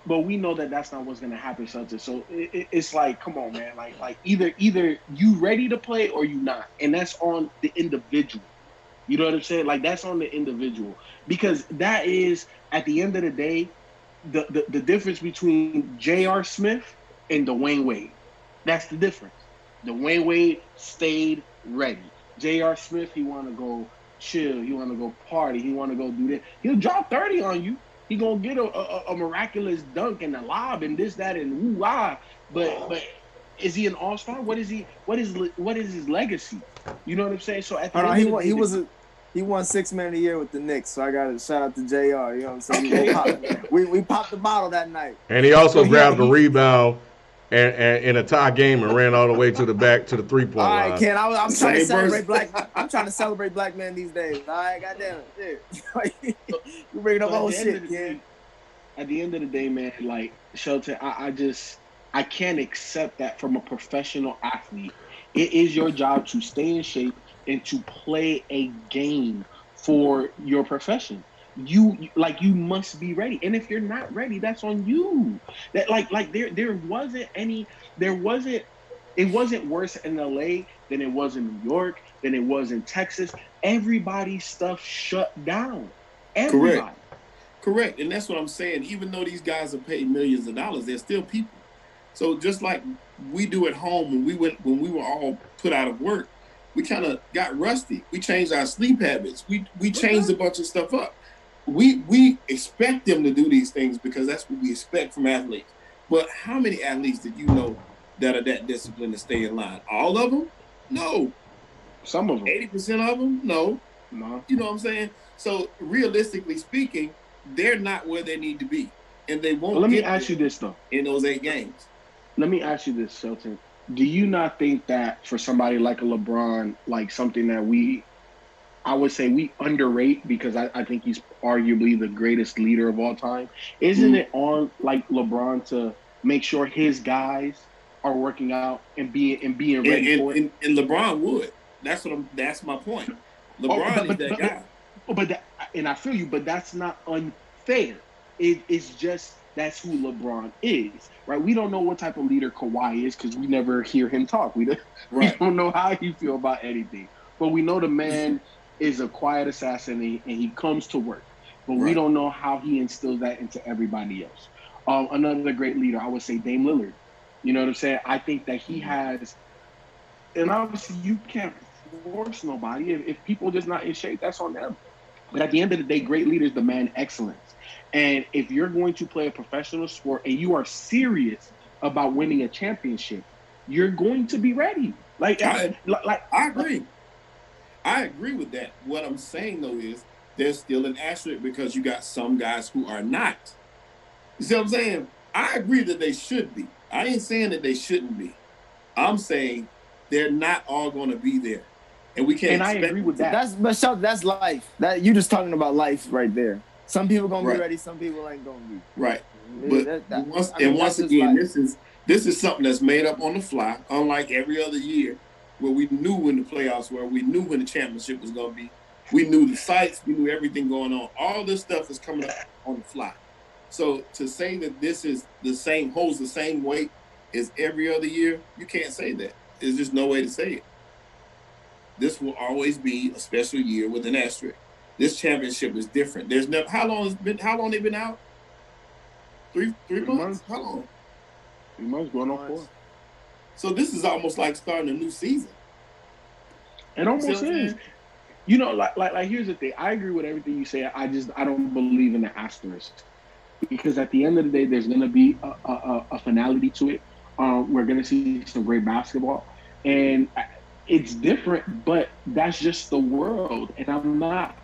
but we know that that's not what's gonna happen, Shelton. So it's like, come on, man. Like either you ready to play or you not, and that's on the individual. You know what I'm saying? Like that's on the individual because that is at the end of the day the difference between J.R. Smith and Dwayne Wade. That's the difference. Dwayne Wade stayed ready. J.R. Smith, he want to go chill. He want to go party. He want to go do this. He'll drop 30 on you. He gonna get a miraculous dunk and a lob and this, that, and woo-ah. But is he an all-star? What is his legacy? You know what I'm saying? So at the end of the day, he won 6 Man of the Year with the Knicks, so I got to shout out to JR. You know what I'm saying? We popped the bottle that night. And he also grabbed a rebound and in a tie game and ran all the way to the back to the 3-point line. All right, Ken, I'm trying to celebrate I'm trying to celebrate black men these days. All right, goddamn it. You bringing up old shit, Ken. At the end of the day, man, like Shelton, I can't accept that from a professional athlete. It is your job to stay in shape and to play a game for your profession. You must be ready. And if you're not ready, that's on you. That it wasn't worse in LA than it was in New York, than it was in Texas. Everybody's stuff shut down. Everybody. Correct. And that's what I'm saying. Even though these guys are paid millions of dollars, they're still people. So just like we do at home when we were all put out of work, we kind of got rusty. We changed our sleep habits. We changed a bunch of stuff up. We expect them to do these things because that's what we expect from athletes. But how many athletes did you know that are that disciplined to stay in line? All of them? No. Some of them. 80% of them? No. You know what I'm saying? So realistically speaking, they're not where they need to be. And they won't. Let me ask you this though. In those 8 games. Let me ask you this, Shelton. Do you not think that for somebody like a LeBron, like something that I would say we underrate because I think he's arguably the greatest leader of all time. Isn't it on like LeBron to make sure his guys are working out and being ready for it? And LeBron would. That's my point. LeBron is that guy. And I feel you, but that's not unfair. It's just that's who LeBron is, right? We don't know what type of leader Kawhi is because we never hear him talk. We don't know how he feel about anything, but we know the man is a quiet assassin and he comes to work. But we don't know how he instills that into everybody else. Another great leader, I would say Dame Lillard. You know what I'm saying? I think that he has, and obviously you can't force nobody. If people just not in shape, that's on them. But at the end of the day, great leaders demand excellence. And if you're going to play a professional sport and you are serious about winning a championship, you're going to be ready. I agree. I agree with that. What I'm saying though is there's still an asterisk because you got some guys who are not. You see what I'm saying? I agree that they should be. I ain't saying that they shouldn't be. I'm saying they're not all going to be there, and we can't And I expect agree them with to. that. That's life. That you just talking about life right there. Some people gonna be Right, ready, some people ain't gonna be. right. But That's once just again, life. this is something that's made up on the fly, unlike every other year where we knew when the playoffs were, we knew when the championship was going to be, we knew the sites, we knew everything going on. All this stuff is coming up on the fly. So to say that this is the same, holds the same weight as every other year, you can't say that. There's just no way to say it. This will always be a special year with an asterisk. This championship is different. There's never how long they been out? Three 3 months. months? How long? 3 months going on 4. So this is almost like starting a new season. It You see what almost I'm is. saying? You know, like here's the thing. I agree with everything you say. I don't believe in the asterisk because at the end of the day, there's gonna be a finality to it. We're gonna see some great basketball, and it's different, but that's just the world. And I'm not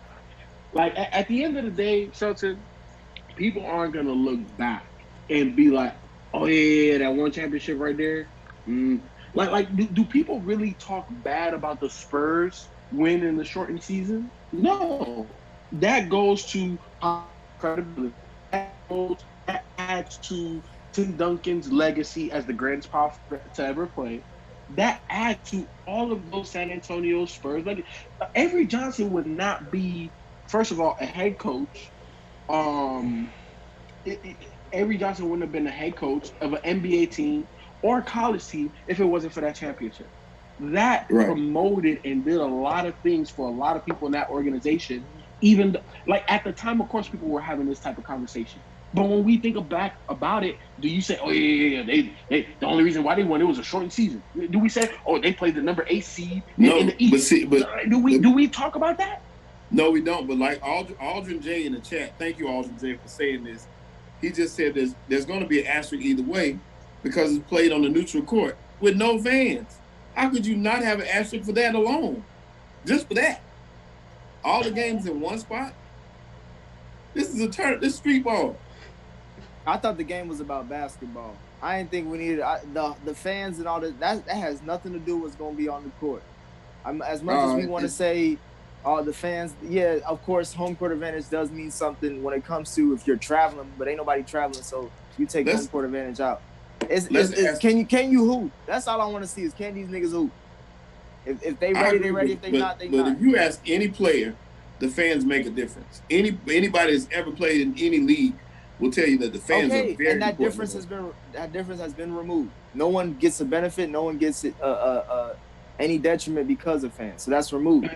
like at the end of the day, Shelton. People aren't gonna look back and be like, "Oh yeah, that one championship right there." Mm. Do people really talk bad about the Spurs win in the shortened season? No, that goes to credibility. That adds to Tim Duncan's legacy as the greatest power to ever play. That adds to all of those San Antonio Spurs. Like Avery Johnson would not be, first of all, a head coach. Um, Avery Johnson wouldn't have been the head coach of an NBA team or a college team if it wasn't for that championship. That Right. promoted and did a lot of things for a lot of people in that organization. Even like at the time, of course, people were having this type of conversation. But when we think back about it, do you say, "Oh yeah, they the only reason why they won it was a shortened season"? Do we say, "Oh, they played the number 8 seed in No, the East"? but see, Do we talk about that? no, we don't. But like Aldrin J in the chat, thank you, Aldrin J, for saying this. He just said there's going to be an asterisk either way because it's played on the neutral court with no fans. How could you not have an asterisk for that alone? Just for that, all the games in one spot. This is this street ball. I thought the game was about basketball. I didn't think we needed the fans and all that. That has nothing to do with what's going to be on the court. As much as we want to say, the fans, yeah, of course, home court advantage does mean something when it comes to if you're traveling, but ain't nobody traveling, so you take home court advantage out. Can you hoop? That's all I want to see is can these niggas hoop? If they ready, they ready. If they not, they not. But if you ask any player, the fans make a difference. Anybody that's ever played in any league will tell you that the fans are very and that important. difference has been removed. No one gets a benefit. No one gets any detriment because of fans. So that's removed.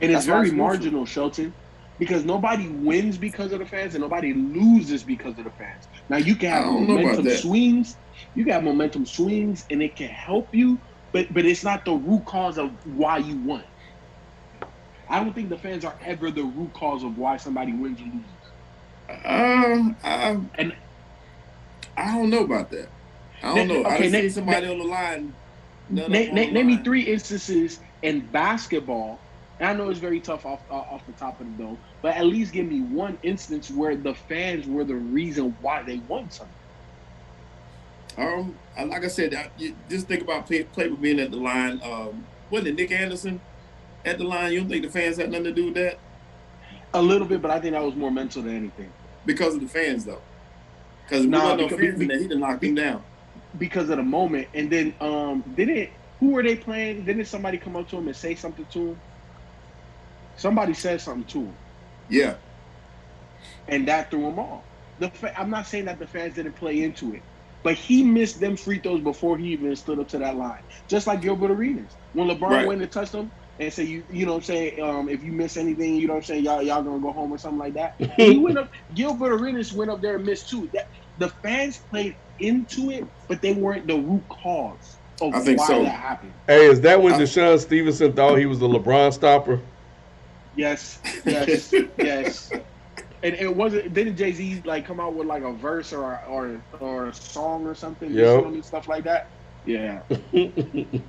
And it's very marginal, Shelton, because nobody wins because of the fans and nobody loses because of the fans. Now you can have momentum swings. You got momentum swings, and it can help you, but it's not the root cause of why you won. I don't think the fans are ever the root cause of why somebody wins or loses. And I don't know about that. I don't know. I see somebody on the line. Name me 3 instances in basketball. And I know it's very tough off the top of the dome, but at least give me one instance where the fans were the reason why they won something. Like I said, you just think about people being at the line. Wasn't it Nick Anderson at the line? You don't think the fans had nothing to do with that? A little bit, but I think that was more mental than anything. Because of the fans, though. Because if there wasn't no fans in there, he done knocked him down. Because of the moment. And then, who were they playing? Didn't somebody come up to him and say something to him? Somebody said something to him. Yeah. And that threw him off. I'm not saying that the fans didn't play into it, but he missed them free throws before he even stood up to that line. Just like Gilbert Arenas. When LeBron went and touched him and said, you know what I'm saying, if you miss anything, you know what I'm saying, y'all going to go home or something like that. He went up, Gilbert Arenas went up there and missed too. The fans played into it, but they weren't the root cause of why that happened. Hey, is that when Deshaun Stevenson thought he was the LeBron stopper? Yes. And it wasn't. Didn't Jay-Z like come out with like a verse or a song or something? Yep. Stuff like that. Yeah.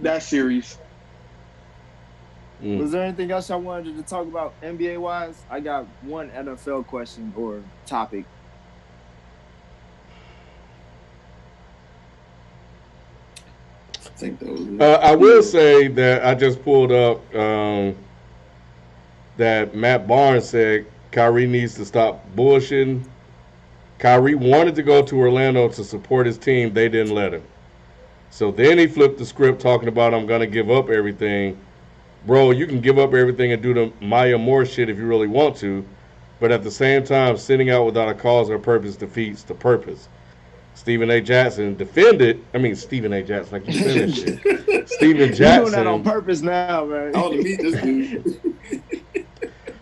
That series. Mm. Was there anything else I wanted to talk about NBA wise? I got one NFL question or topic. I think that was it. I will Yeah. say that I just pulled up that Matt Barnes said Kyrie needs to stop bullshitting. Kyrie wanted to go to Orlando to support his team. They didn't let him. So then he flipped the script talking about I'm gonna give up everything. Bro, you can give up everything and do the Maya Moore shit if you really want to, but at the same time, sitting out without a cause or purpose defeats the purpose. Stephen A. Jackson defended. I mean Stephen A. Jackson. I keep saying this shit. Stephen You doing that on Jackson. purpose now, man. I want to meet this dude.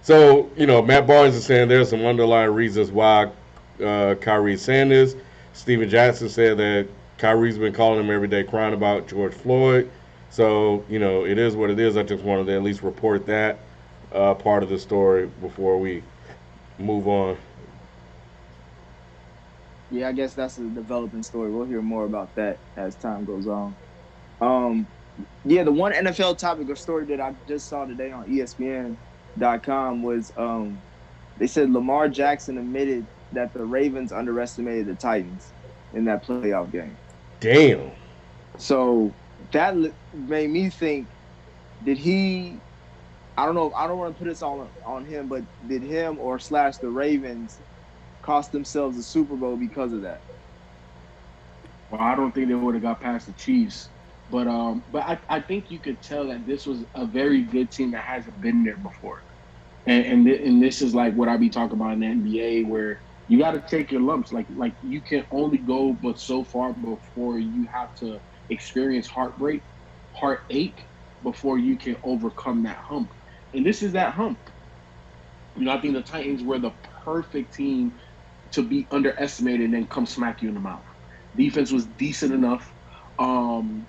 So Matt Barnes is saying there's some underlying reasons why Kyrie's saying this. Stephen Jackson said that Kyrie's been calling him every day, crying about George Floyd. So it is what it is. I just wanted to at least report that part of the story before we move on. Yeah, I guess that's a developing story. We'll hear more about that as time goes on. Um, yeah, the one NFL topic or story that I just saw today on ESPN.com was they said Lamar Jackson admitted that the Ravens underestimated the Titans in that playoff game. Damn. So that made me think: did he? I don't know. I don't want to put this on him, but did him or slash the Ravens cost themselves the Super Bowl because of that? Well, I don't think they would have got past the Chiefs, but I think you could tell that this was a very good team that hasn't been there before, and this is like what I be talking about in the NBA, where you got to take your lumps. Like you can only go but so far before you have to experience heartache, before you can overcome that hump. And this is that hump. I think the Titans were the perfect team to be underestimated and then come smack you in the mouth. Defense was decent enough.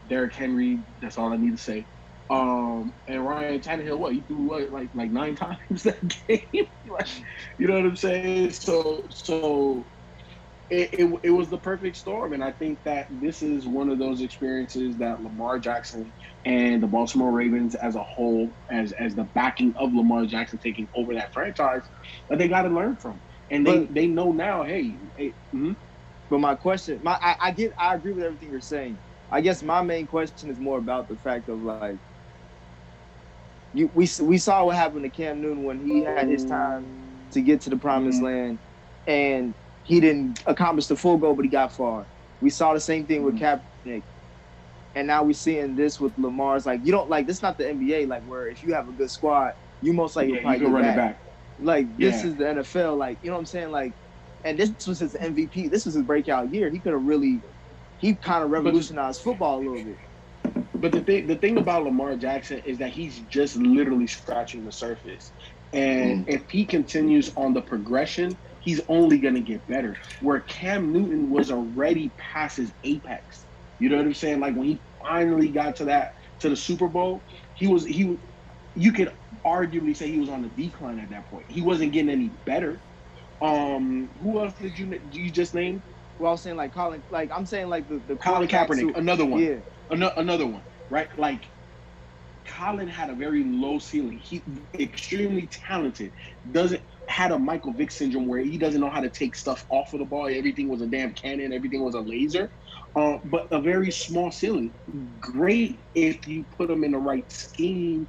Derrick Henry, that's all I need to say. And Ryan Tannehill, he threw like 9 times that game. Like, you know what I'm saying? So it was the perfect storm, and I think that this is one of those experiences that Lamar Jackson and the Baltimore Ravens as a whole, as the backing of Lamar Jackson taking over that franchise, that they got to learn from, and they know now. But my question, I agree with everything you're saying. I guess my main question is more about the fact of like we saw what happened to Cam Newton when he had his time to get to the promised land, and he didn't accomplish the full goal, but he got far. We saw the same thing with Kaepernick, and now we're seeing this with Lamar's. Like, you don't like this. Not the NBA, like where if you have a good squad, you most likely you can run it back. Like this is the NFL. Like, you know what I'm saying? Like, and this was his MVP. This was his breakout year. He could have he kind of revolutionized football a little bit. But the thing about Lamar Jackson is that he's just literally scratching the surface. And if he continues on the progression, he's only going to get better. Where Cam Newton was already past his apex. You know what I'm saying? Like when he finally got to the Super Bowl, you could arguably say he was on the decline at that point. He wasn't getting any better. Who else did you just name? Well, I was saying like Colin, like I'm saying like the Colin Kaepernick, another one. Yeah. Another one, right? Like Colin had a very low ceiling. He extremely talented. Had a Michael Vick syndrome where he doesn't know how to take stuff off of the ball. Everything was a damn cannon. Everything was a laser. But a very small ceiling. Great if you put him in the right scheme,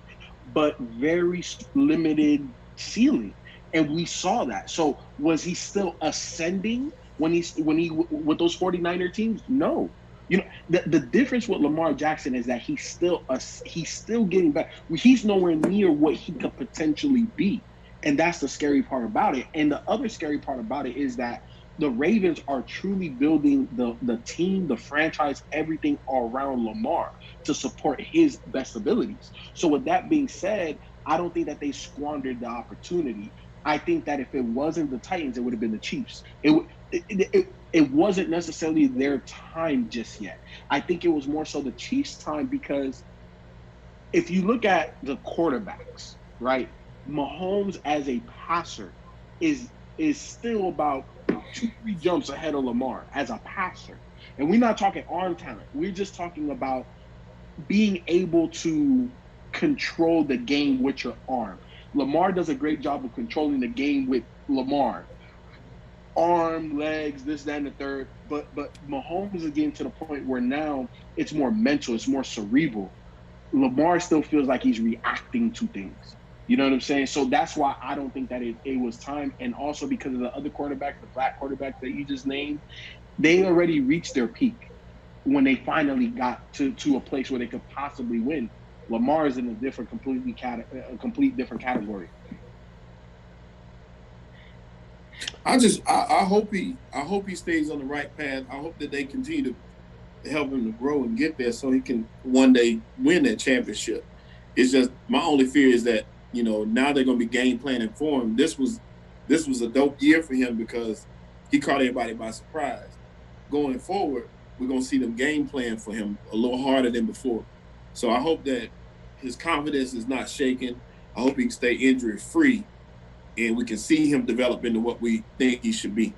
but very limited ceiling. And we saw that. So was he still ascending when he with those 49er teams? No. The difference with Lamar Jackson is that he's still getting back. He's nowhere near what he could potentially be, and that's the scary part about it. And the other scary part about it is that the Ravens are truly building the team, the franchise, everything around Lamar to support his best abilities. So with that being said, I don't think that they squandered the opportunity. I think that if it wasn't the Titans, it would have been the Chiefs. It wasn't necessarily their time just yet. I think it was more so the Chiefs' time, because if you look at the quarterbacks, right, Mahomes as a passer is still about 2-3 jumps ahead of Lamar as a passer. And we're not talking arm talent. We're just talking about being able to control the game with your arm. Lamar does a great job of controlling the game with Lamar. Arm, legs, this, that, and the third. But Mahomes is getting to the point where now it's more mental, it's more cerebral. Lamar still feels like he's reacting to things. You know what I'm saying? So that's why I don't think that it was time. And also because of the other quarterback, the black quarterback that you just named, they already reached their peak when they finally got to a place where they could possibly win. Lamar is in a different, a complete different category. I hope he stays on the right path. I hope that they continue to help him to grow and get there so he can one day win that championship. It's just my only fear is that, now they're gonna be game planning for him. This was a dope year for him because he caught everybody by surprise. Going forward, we're gonna see them game plan for him a little harder than before. So I hope that his confidence is not shaken. I hope he can stay injury free and we can see him develop into what we think he should be.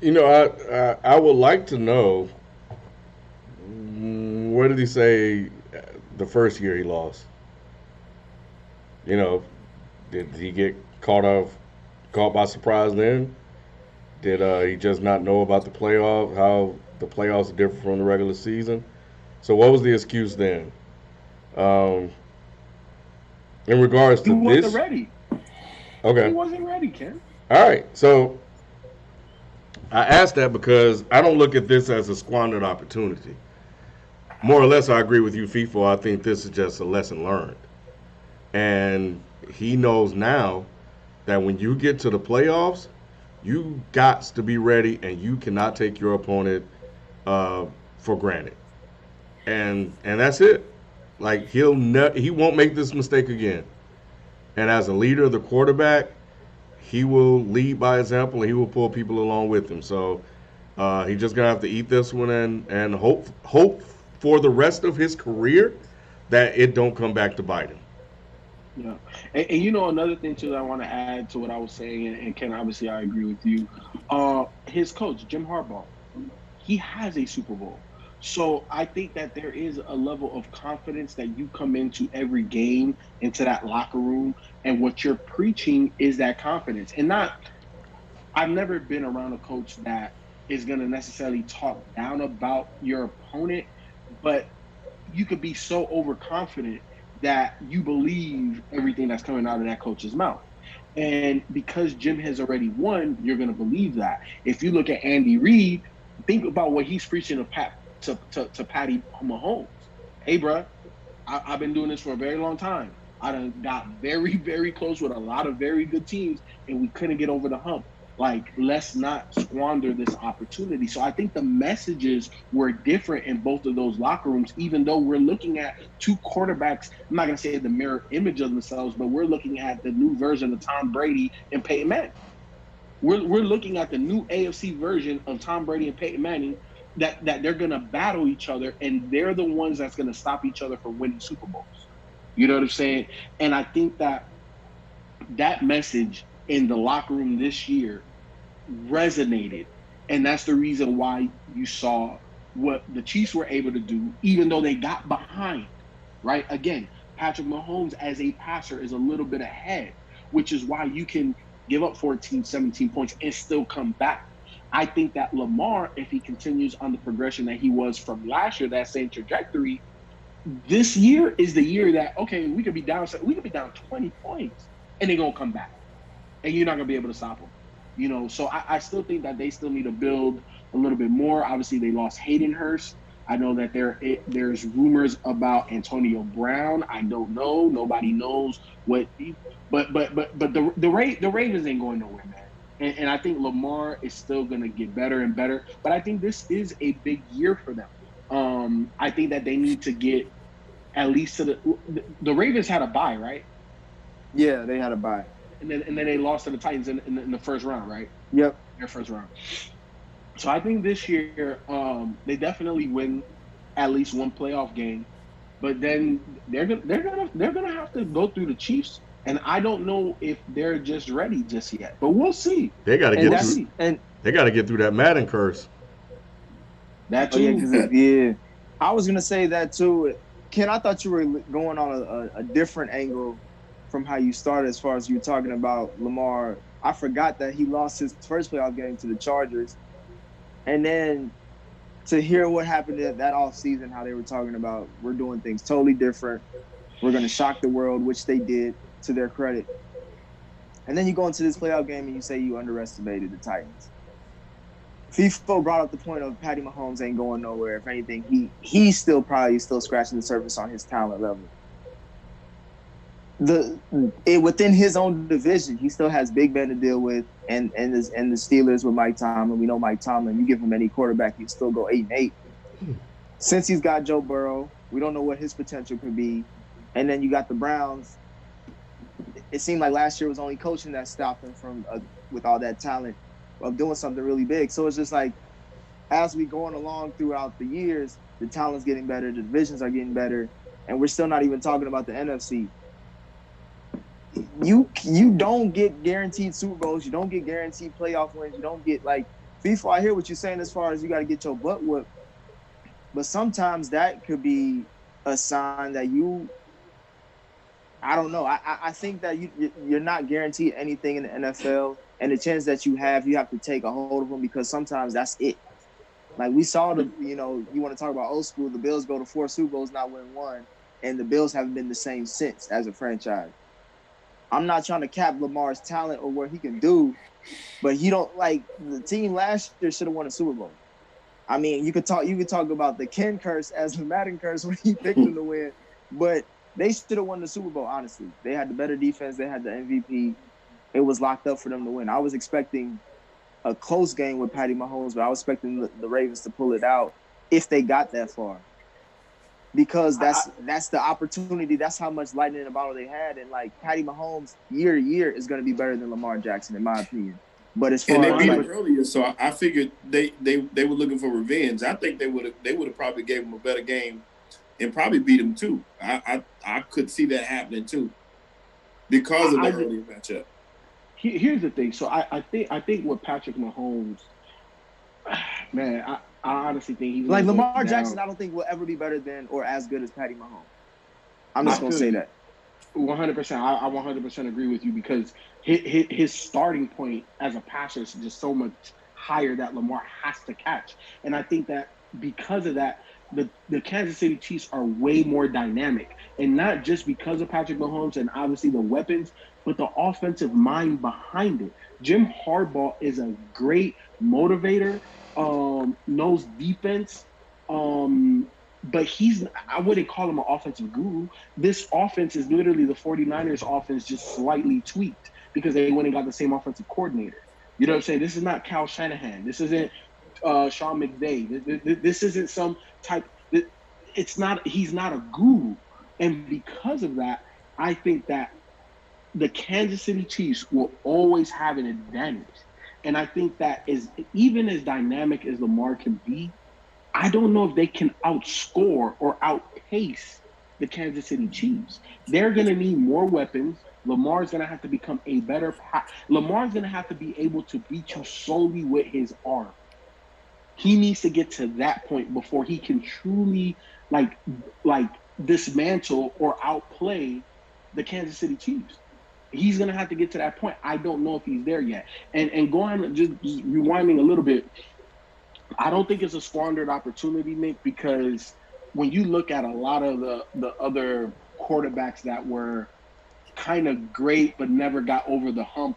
I would like to know, what did he say the first year he lost? Did he get caught by surprise then? Did he just not know about how the playoffs are different from the regular season? So what was the excuse then? Um, in regards He to wasn't this, ready. okay, He wasn't ready, Ken. all right. So I asked that because I don't look at this as a squandered opportunity. More or less, I agree with you, FIFO. I think this is just a lesson learned. And he knows now that when you get to the playoffs, you got to be ready and you cannot take your opponent for granted. And that's it. Like he won't make this mistake again. And as a leader, the quarterback, he will lead by example and he will pull people along with him. So he's just gonna have to eat this one and hope for the rest of his career that it don't come back to bite him. Yeah, and another thing too that I want to add to what I was saying, and Ken, obviously I agree with you. His coach Jim Harbaugh, he has a Super Bowl, so I think that there is a level of confidence that you come into every game into that locker room, and what you're preaching is that confidence, and not. I've never been around a coach that is going to necessarily talk down about your opponent, but you could be so overconfident that you believe everything that's coming out of that coach's mouth. And because Jim has already won, you're going to believe that. If you look at Andy Reid, think about what he's preaching to Patty Mahomes. Hey, bro, I've been doing this for a very long time. I done got very, very close with a lot of very good teams, and we couldn't get over the hump. Like, let's not squander this opportunity. So I think the messages were different in both of those locker rooms, even though we're looking at two quarterbacks. I'm not going to say the mirror image of themselves, but we're looking at the new version of Tom Brady and Peyton Manning. We're looking at the new AFC version of Tom Brady and Peyton Manning that they're going to battle each other, and they're the ones that's going to stop each other from winning Super Bowls. You know what I'm saying? And I think that message in the locker room this year resonated, and that's the reason why you saw what the Chiefs were able to do, even though they got behind. Right? Again, Patrick Mahomes as a passer is a little bit ahead, which is why you can give up 14, 17 points and still come back. I think that Lamar, if he continues on the progression that he was from last year, that same trajectory, this year is the year that, okay, we could be down 20 points and they're going to come back. And you're not going to be able to stop them. So I still think that they still need to build a little bit more. Obviously, they lost Hayden Hurst. I know that there's rumors about Antonio Brown. I don't know. Nobody knows what. But the Ravens ain't going nowhere, man. And I think Lamar is still going to get better and better. But I think this is a big year for them. I think that they need to get at least to the Ravens had a bye, right? Yeah, they had a bye. And then they lost to the Titans in the first round, right? Yep. Their first round. So I think this year they definitely win at least one playoff game, but then they're gonna have to go through the Chiefs, and I don't know if they're just ready just yet, but we'll see. They got to get That's through. and They got to get through that Madden curse. That oh too. yeah, 'cause I was gonna say that too. Ken, I thought you were going on a different angle from how you started as far as you were talking about Lamar. I forgot that he lost his first playoff game to the Chargers. And then to hear what happened that offseason, how they were talking about we're doing things totally different. We're going to shock the world, which they did to their credit. And then you go into this playoff game and you say you underestimated the Titans. FIFO brought up the point of Patty Mahomes ain't going nowhere. If anything, he's still probably still scratching the surface on his talent level. Within his own division, he still has Big Ben to deal with, and the Steelers with Mike Tomlin. We know Mike Tomlin. You give him any quarterback, he'll still go 8-8. Since he's got Joe Burrow, we don't know what his potential could be. And then you got the Browns. It seemed like last year was only coaching that stopped him from with all that talent of doing something really big. So it's just like as we going along throughout the years, the talent's getting better, the divisions are getting better, and we're still not even talking about the NFC. You don't get guaranteed Super Bowls, you don't get guaranteed playoff wins, you don't get like FIFA. I hear what you're saying as far as you got to get your butt whooped, but sometimes that could be a sign that I don't know. I think that you're not guaranteed anything in the NFL, and the chance that you have to take a hold of them because sometimes that's it. Like we saw you want to talk about old school, the Bills go to 4 Super Bowls, not win 1, and the Bills haven't been the same since as a franchise. I'm not trying to cap Lamar's talent or what he can do, but he don't like the team last year should have won a Super Bowl. I mean, you could talk about the Ken curse as the Madden curse when he picked them to win, but they should have won the Super Bowl, honestly. They had the better defense. They had the MVP. It was locked up for them to win. I was expecting a close game with Patty Mahomes, but I was expecting the Ravens to pull it out if they got that far. Because that's the opportunity. That's how much lightning in the bottle they had. And, like, Patty Mahomes, year to year, is going to be better than Lamar Jackson, in my opinion. But as far as they beat him earlier, so I figured they were looking for revenge. I think they would have probably gave him a better game and probably beat him too. I could see that happening too because of the earlier matchup. Here's the thing. So I think with Patrick Mahomes, man, I honestly think he's like Lamar Jackson. I don't think will ever be better than or as good as Patty Mahomes. I'm just gonna say that. 100%. I 100% agree with you because his starting point as a passer is just so much higher that Lamar has to catch, and I think that because of that, the Kansas City Chiefs are way more dynamic, and not just because of Patrick Mahomes and obviously the weapons, but the offensive mind behind it. Jim Harbaugh is a great motivator, knows defense, but I wouldn't call him an offensive guru. This offense is literally the 49ers offense just slightly tweaked because they went and got the same offensive coordinator. You know what I'm saying? This is not Kyle Shanahan. This isn't Sean McVay. This isn't some type. He's not a guru. And because of that, I think that the Kansas City Chiefs will always have an advantage. And I think that is even as dynamic as Lamar can be, I don't know if they can outscore or outpace the Kansas City Chiefs. They're going to need more weapons. Lamar's going to have to become a better Lamar's going to have to be able to beat you solely with his arm. He needs to get to that point before he can truly like dismantle or outplay the Kansas City Chiefs. He's going to have to get to that point. I don't know if he's there yet. And going, just rewinding a little bit, I don't think it's a squandered opportunity, Nick, because when you look at a lot of the other quarterbacks that were kind of great but never got over the hump,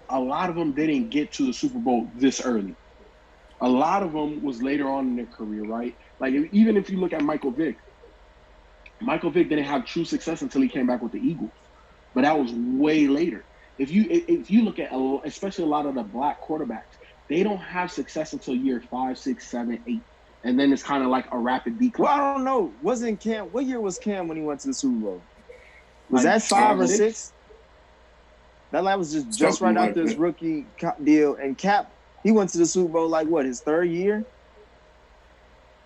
a lot of them didn't get to the Super Bowl this early. A lot of them was later on in their career, right? Like, even if you look at Michael Vick didn't have true success until he came back with the Eagles. But that was way later. If you look at, especially a lot of the black quarterbacks, they don't have success until year 5, 6, 7, 8. And then it's kind of like a rapid decline. Well, I don't know. Wasn't Cam? What year was Cam when he went to the Super Bowl? Was that 5 or 6? That lad was just right after his rookie deal. And Cap, he went to the Super Bowl like what, his 3rd year?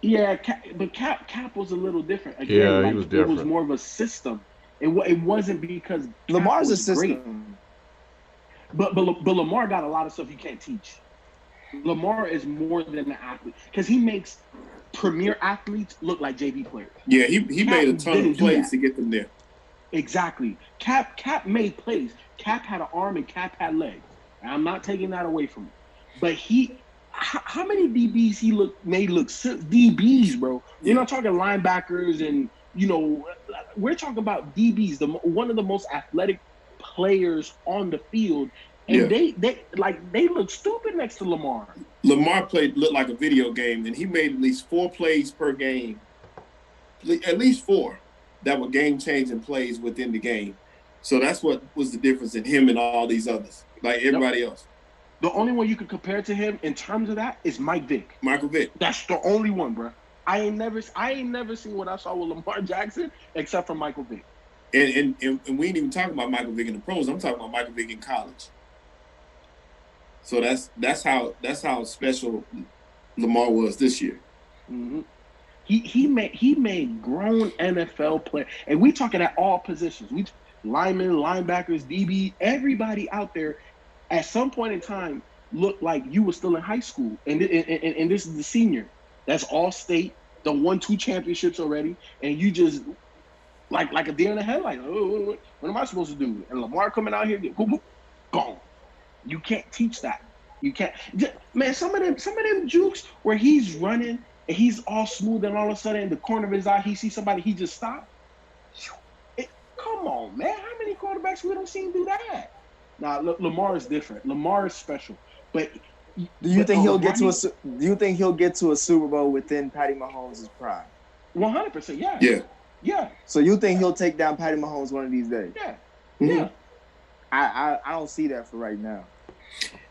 Yeah, but Cap was a little different. Again, yeah, he was different. It was more of a system. It wasn't because Cap Lamar's was a system. Great. But Lamar got a lot of stuff you can't teach. Lamar is more than an athlete because he makes premier athletes look like JV players. Yeah, he Cap made a ton didn't of do plays that. to get them there. Exactly. Cap made plays. Cap had an arm and Cap had legs. And I'm not taking that away from him. But how many DBs made look DBs, bro? We're Yeah. not talking linebackers and we're talking about DBs, one of the most athletic players on the field, and Yeah. they look stupid next to Lamar. Lamar looked like a video game, and he made at least 4 plays per game, at least 4 that were game-changing plays within the game. So that's what was the difference in him and all these others, like everybody else. The only one you could compare to him in terms of that is Mike Vick. Michael Vick. That's the only one, bro. I ain't never seen what I saw with Lamar Jackson except for Michael Vick. And we ain't even talking about Michael Vick in the pros. I'm talking about Michael Vick in college. So that's how special Lamar was this year. Mm-hmm. He made grown NFL play, and we talking at all positions. We linemen, linebackers, DB, everybody out there at some point in time looked like you were still in high school, and this is the senior. That's all state. The won 2 championships already, and you just like a deer in the headlight. Oh, what am I supposed to do? And Lamar coming out here, gone. You can't teach that. You can't, man. Some of them jukes where he's running and he's all smooth, and all of a sudden in the corner of his eye he sees somebody, he just stopped. Come on, man. How many quarterbacks we don't see him do that? Now, Lamar is different. Lamar is special, but. Do you think he'll get to a Super Bowl within Patty Mahomes' prime? 100%, yeah. Yeah. Yeah. So you think he'll take down Patty Mahomes one of these days? Yeah. Mm-hmm. Yeah. I don't see that for right now.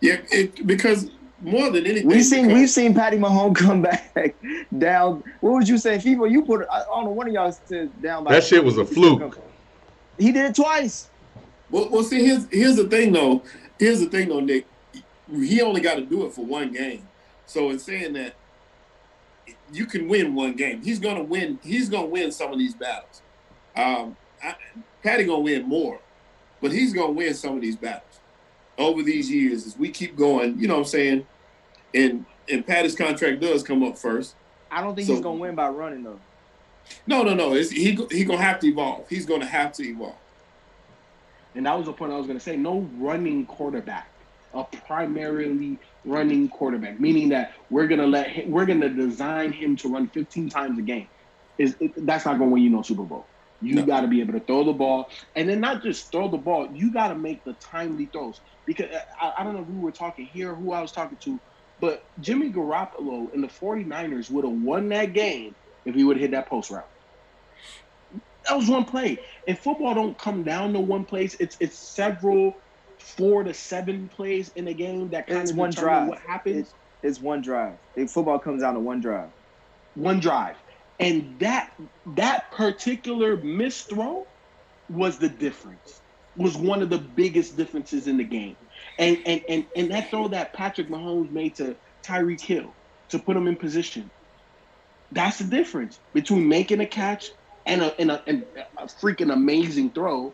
Yeah, because more than anything, we've seen Patty Mahomes come back down. What would you say, FIFA? You put I don't know, one of y'all said down by that shit was a fluke. He did it twice. Well, see, here's the thing though. Here's the thing though, Nick. He only got to do it for one game. So in saying that, you can win one game. He's gonna win. He's gonna win some of these battles. Patty gonna win more, but he's gonna win some of these battles over these years as we keep going. You know what I'm saying? And Patty's contract does come up first. I don't think he's gonna win by running though. No. He gonna have to evolve. He's gonna have to evolve. And that was the point I was gonna say. No running quarterback. A primarily running quarterback, meaning that we're gonna design him to run 15 times a game. That's not gonna win you no Super Bowl. You got to be able to throw the ball, and then not just throw the ball. You got to make the timely throws. Because I don't know if we were talking here, who I was talking to, but Jimmy Garoppolo and the 49ers would have won that game if he would have hit that post route. That was one play. And football don't come down to one place. It's several 4 to 7 plays in a game that kind of one drive. What happens. It's one drive. Football comes down to one drive. One drive. And that particular missed throw was the difference. Was one of the biggest differences in the game. And that throw that Patrick Mahomes made to Tyreek Hill to put him in position. That's the difference between making a catch and a freaking amazing throw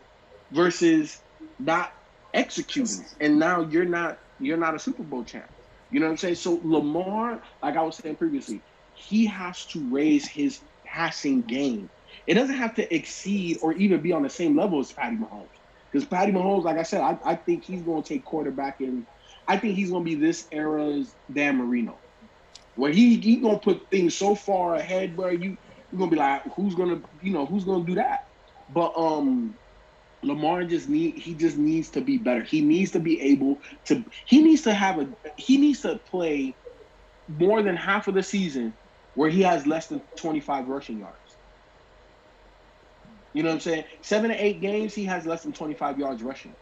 versus not executing. And now you're not a Super Bowl champ. You know what I'm saying? So Lamar, like I was saying previously, he has to raise his passing game. It doesn't have to exceed or even be on the same level as Patty Mahomes. Because Patty Mahomes, like I said, I think he's going to take quarterback in. I think he's going to be this era's Dan Marino, where he going to put things so far ahead where you're going to be like, who's going to do that? But Lamar just needs to be better. He needs to be able to. He needs to play more than half of the season where he has less than 25 rushing yards. You know what I'm saying? 7 to 8 games, he has less than 25 yards rushing.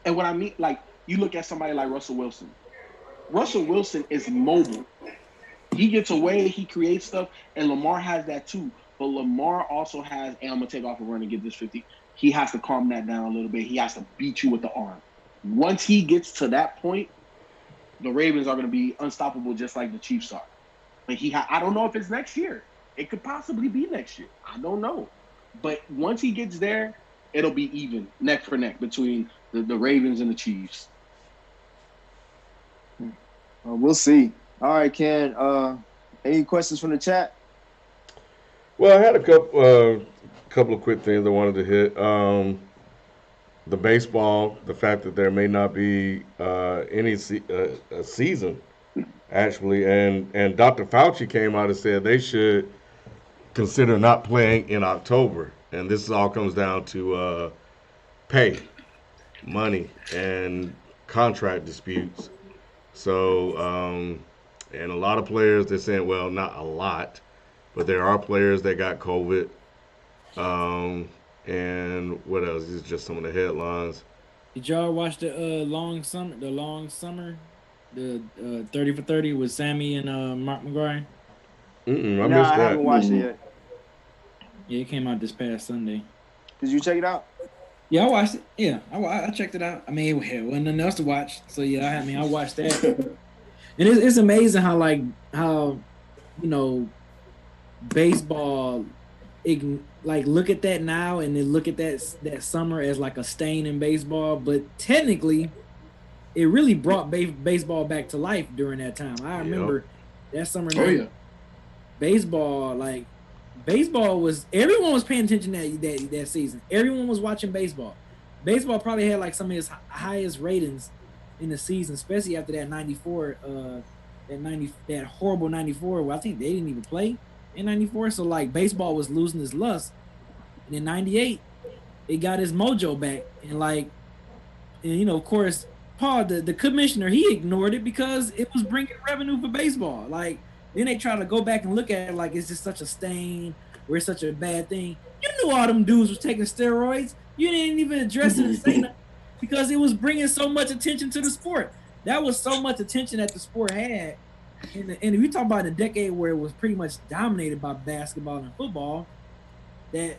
And what I mean, like, you look at somebody like Russell Wilson. Russell Wilson is mobile. He gets away, he creates stuff, and Lamar has that too. But Lamar also has, and I'm going to take off a run and get this 50. He has to calm that down a little bit. He has to beat you with the arm. Once he gets to that point, the Ravens are going to be unstoppable just like the Chiefs are. But I don't know if it's next year. It could possibly be next year. I don't know. But once he gets there, it'll be even, neck for neck, between the Ravens and the Chiefs. We'll see. All right, Ken. Any questions from the chat? Well, I had a couple of quick things I wanted to hit. The baseball, the fact that there may not be a season actually, and Dr. Fauci came out and said they should consider not playing in October, and this all comes down to pay, money, and contract disputes. So, and a lot of players they're saying, well, not a lot, but there are players that got COVID. And what else? These are just some of the headlines. Did y'all watch the long summer? The long summer, the 30 for 30 with Sammy and Mark McGuire. I No, missed I that. haven't watched it yet. Yeah, it came out this past Sunday. Did you check it out? Yeah, I watched it. Yeah, I checked it out. I mean, it wasn't nothing else to watch. So yeah, I watched that. And it's amazing how you know baseball like look at that now and then look at that summer as like a stain in baseball, but technically it really brought baseball back to life during that time. I remember that summer night, baseball was everyone was paying attention that season. Everyone was watching baseball. Baseball probably had like some of its highest ratings in the season, especially after that 94 that horrible 94 where I think they didn't even play in 94. So like baseball was losing its lust. And in 98, it got his mojo back. And of course, Paul, the commissioner, he ignored it because it was bringing revenue for baseball. Like, then they try to go back and look at it like it's just such a stain or it's such a bad thing. You knew all them dudes was taking steroids. You didn't even address it and say nothing because it was bringing so much attention to the sport. That was so much attention that the sport had. And if you talk about a decade where it was pretty much dominated by basketball and football, that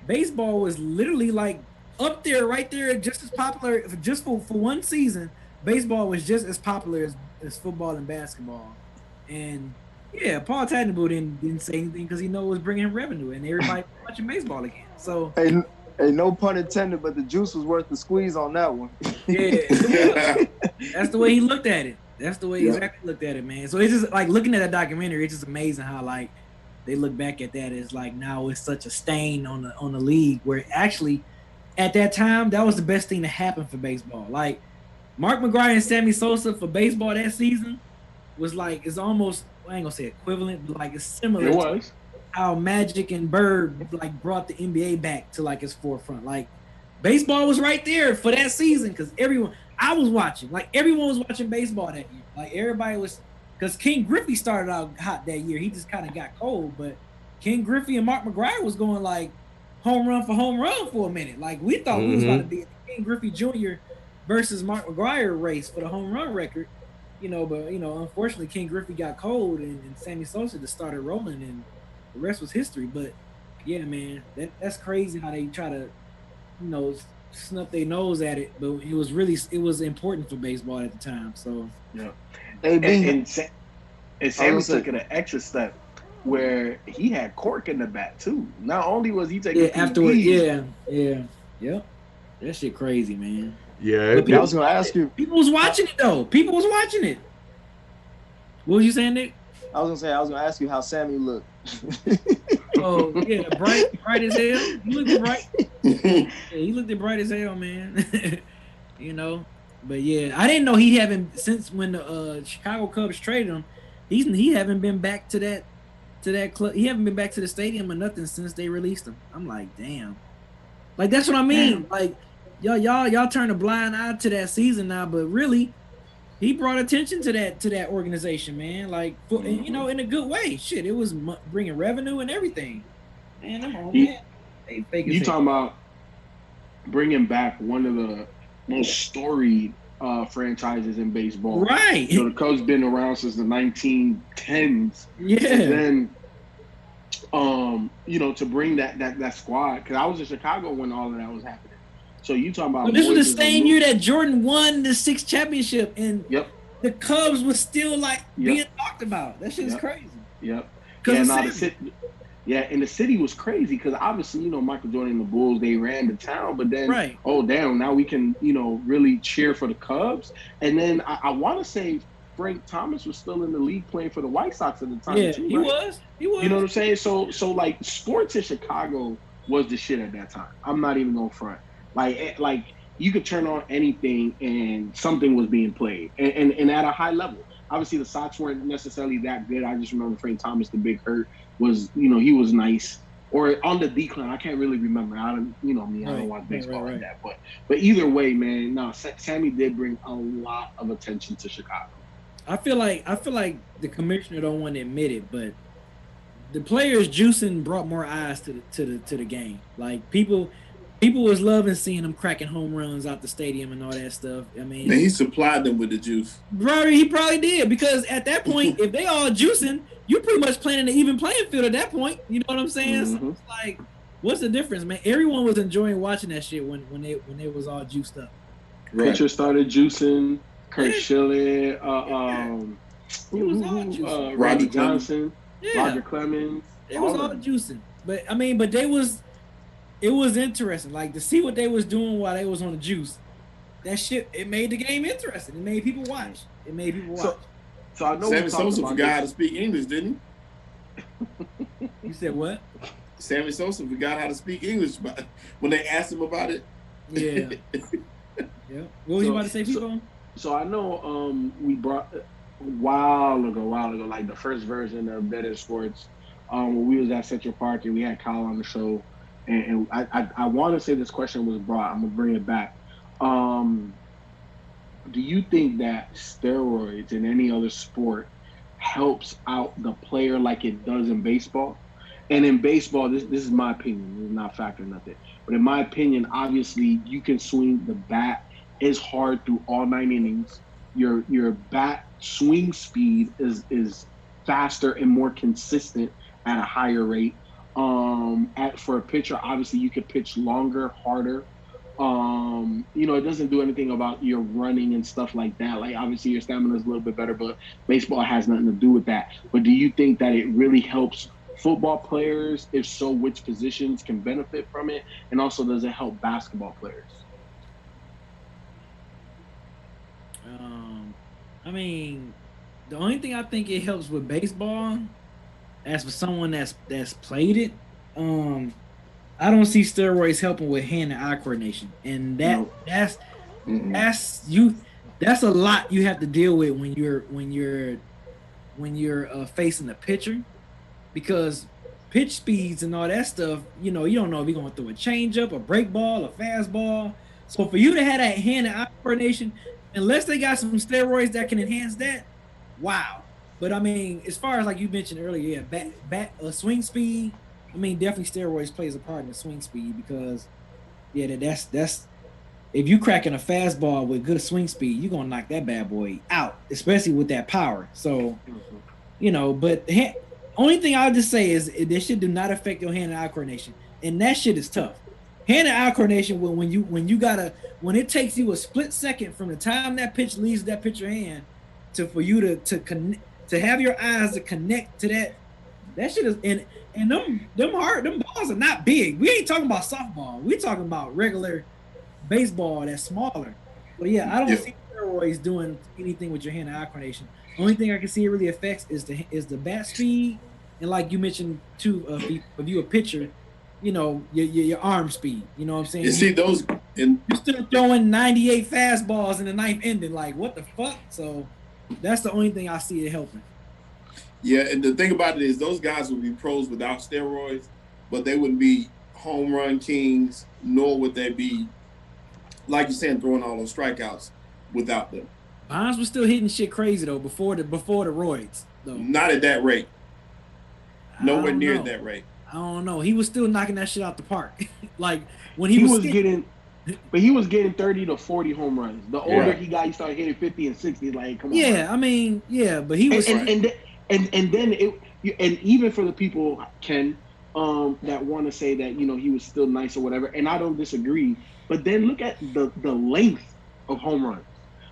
baseball was literally like up there, right there, just as popular. Just for one season, baseball was just as popular as football and basketball. And yeah, Paul Tannenbull didn't say anything because he knew it was bringing him revenue, and everybody watching baseball again. So hey, no pun intended, but the juice was worth the squeeze on that one. Yeah, that's the way he looked at it. That's the way he exactly looked at it, man. So it's just like looking at that documentary. It's just amazing how like they look back at that as like now it's such a stain on the league where actually at that time that was the best thing to happen for baseball. Like Mark McGuire and Sammy Sosa for baseball that season was like it's almost I ain't gonna say equivalent, but like it's similar. It was to how Magic and Bird like brought the NBA back to like its forefront. Like baseball was right there for that season because everyone was watching baseball that year. Like everybody was because King Griffey started out hot that year. He just kind of got cold, but King Griffey and Mark McGuire was going like home run for a minute. Like we thought we was about to be King Griffey Jr. versus Mark McGuire race for the home run record. But unfortunately King Griffey got cold and Sammy Sosa just started rolling and the rest was history. But yeah, man, that's crazy how they try to, snuff their nose at it. But it was important for baseball at the time. So yeah. And Sammy took it an extra step where he had cork in the bat too. Not only was he taking afterwards, yep. That shit crazy, man. Yeah, I was gonna ask you. People was watching it though. People was watching it. What was you saying, Nick? I was gonna ask you how Sammy looked. Oh yeah, bright as hell. He looked bright. Yeah, he looked bright as hell, man. But yeah, I didn't know he haven't since when the Chicago Cubs traded him. He haven't been back to that club. He haven't been back to the stadium or nothing since they released him. I'm like, damn. Like that's what I mean. Like y'all turn a blind eye to that season now, but really, he brought attention to that organization, man. Like in a good way. Shit, it was bringing revenue and everything. Man, man. They fake as you hell. talking about bringing back one of the most storied franchises in baseball. Right. The Cubs been around since the 1910s. Yeah. And then, to bring that squad, because I was in Chicago when all of that was happening. So you talking about? Well, this was the same year that Jordan won the 6th championship, and the Cubs was still like being talked about. That shit is crazy. Yep. And the city was crazy because obviously, Michael Jordan and the Bulls, they ran the town, but then, now we can, really cheer for the Cubs. And then I want to say Frank Thomas was still in the league playing for the White Sox at the time. Yeah, too, he right? was. He was. You know what I'm saying? So like sports in Chicago was the shit at that time. I'm not even going front. Like you could turn on anything and something was being played, and at a high level. Obviously, the Sox weren't necessarily that good. I just remember Frank Thomas, the big hurt, was he was nice or on the decline. I can't really remember. I don't, me. I don't watch baseball like that. But either way, man, no, Sammy did bring a lot of attention to Chicago. I feel like the commissioner don't want to admit it, but the players juicing brought more eyes to the game. Like people was loving seeing him cracking home runs out the stadium and all that stuff. I mean, man, he supplied them with the juice. He probably did, because at that point, if they all juicing, you pretty much playing in an even playing field at that point. You know what I'm saying? Mm-hmm. So it's like, what's the difference, man? Everyone was enjoying watching that shit when they was all juiced up. Right. Pitcher started juicing. Kurt Schilling, He was all juicing. Roger Johnson, Yeah. Roger Clemens. It was all juicing. But I mean, it was interesting. Like, to see what they was doing while they was on the juice. That shit, it made the game interesting. It made people watch. So I know Sammy Sosa forgot how to speak English, didn't he? You said what? Sammy Sosa forgot how to speak English when they asked him about it. Yeah. Yeah. What was you about to say, people? So I know we brought a while ago, like the first version of Better Sports, when we was at Central Park and we had Kyle on the show, and I want to say this question was brought. I'm gonna bring it back. Do you think that steroids in any other sport helps out the player like it does in baseball? And in baseball, this is my opinion. This is not fact or nothing. But in my opinion, obviously, you can swing the bat as hard through all 9 innings. Your bat swing speed is faster and more consistent at a higher rate. For a pitcher, obviously, you could pitch longer, harder. It doesn't do anything about your running and stuff like that. Like, obviously, your stamina is a little bit better, but baseball has nothing to do with that. But do you think that it really helps football players? If so, which positions can benefit from it? And also, does it help basketball players? I mean, the only thing I think it helps with baseball, as for someone that's played it, I don't see steroids helping with hand and eye coordination, and that's a lot you have to deal with when you're facing the pitcher, because pitch speeds and all that stuff, you don't know if you're going through a changeup, a break ball, a fastball. So for you to have that hand and eye coordination, unless they got some steroids that can enhance that, wow. But I mean, as far as like you mentioned earlier, yeah, swing speed. I mean, definitely steroids plays a part in the swing speed, because, yeah, that's if you cracking a fastball with good swing speed, you're gonna knock that bad boy out, especially with that power. So, but only thing I'll just say is this shit do not affect your hand and eye coordination, and that shit is tough. Hand and eye coordination when it takes you a split second from the time that pitch leaves that pitcher hand for you to have your eyes to connect to that shit is and them balls are not big. We ain't talking about softball. We talking about regular baseball that's smaller. But yeah, I don't see steroids doing anything with your hand and eye coordination. Only thing I can see it really affects is the bat speed, and like you mentioned too, if you a pitcher, your arm speed. You know what I'm saying? You see those, and you're still throwing 98 fastballs in the 9th inning. Like, what the fuck? So that's the only thing I see it helping. Yeah, and the thing about it is those guys would be pros without steroids, but they wouldn't be home run kings, nor would they be, like you're saying, throwing all those strikeouts without them. Bonds was still hitting shit crazy though before the roids though. Not at that rate. Nowhere near that rate. I don't know. He was still knocking that shit out the park. Like when he was getting 30 to 40 home runs. The older he got, he started hitting 50 and 60. Like, come on. Yeah, man. I mean, yeah, but he was. And then even for the people, Ken, that want to say that he was still nice or whatever, and I don't disagree. But then look at the length of home runs,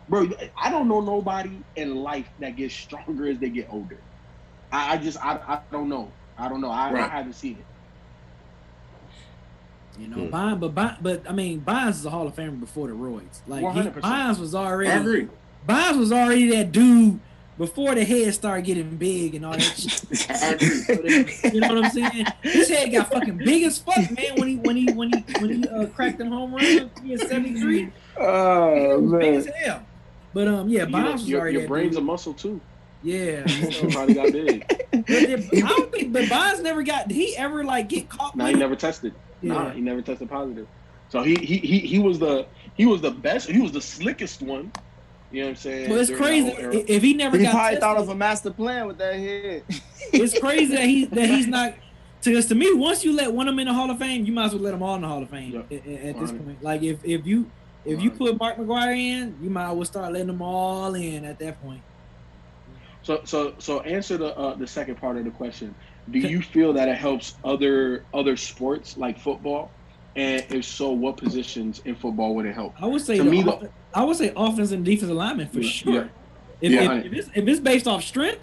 bro. I don't know nobody in life that gets stronger as they get older. I don't know. I haven't seen it. But I mean, Bonds is a Hall of Famer before the roids. Like 100%. Bonds was already. I agree. Bonds was already that dude before the head started getting big and all that shit. I agree. You know what I'm saying? His head got fucking big as fuck, man. When he cracked them home runs, he had 73. Oh It was big man. as hell. But yeah, Bonds was already Your that brain's dude. a muscle too. Yeah. He probably got big. I don't think, but Bonds never got. Did he ever like get caught? Nah, with he it? never tested. Nah, Yeah. he never tested positive. So he was the best. He was the slickest one. You know what I'm saying? So it's during that crazy whole era. if he never He got probably tested. thought of a master plan with that head. It's crazy that he's not. Because to me, once you let one of them in the Hall of Fame, you might as well let them all in the Hall of Fame Yep. at this 100. point. Like if you put Mark McGwire in, you might as well start letting them all in at that point. So answer the second part of the question. Do you feel that it helps other sports like football? And if so, what positions in football would it help? I would say To me, though, I would say offense and defensive lineman for Yeah, sure. yeah. If, Yeah, if it's based off strength,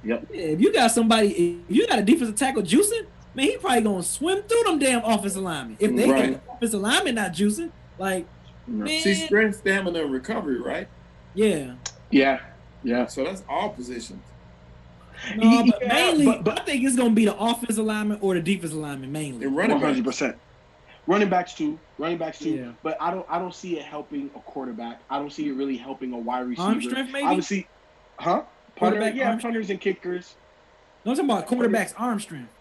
Yep. if you got a defensive tackle juicing, man, he probably gonna swim through them damn offensive linemen. If they Right. got the offensive lineman not juicing, like man, See, strength, stamina, and recovery, right? yeah. Yeah. So that's all positions. No, but Yeah, mainly, but I think it's gonna be the offensive lineman or the defensive lineman mainly. And running back. 100%. Running backs too. Yeah. But I don't see it helping a quarterback. I don't see it really helping a wide receiver. Arm strength, maybe? Obviously, Quarterback arm punters and kickers. No, I'm talking about quarterback's arm strength.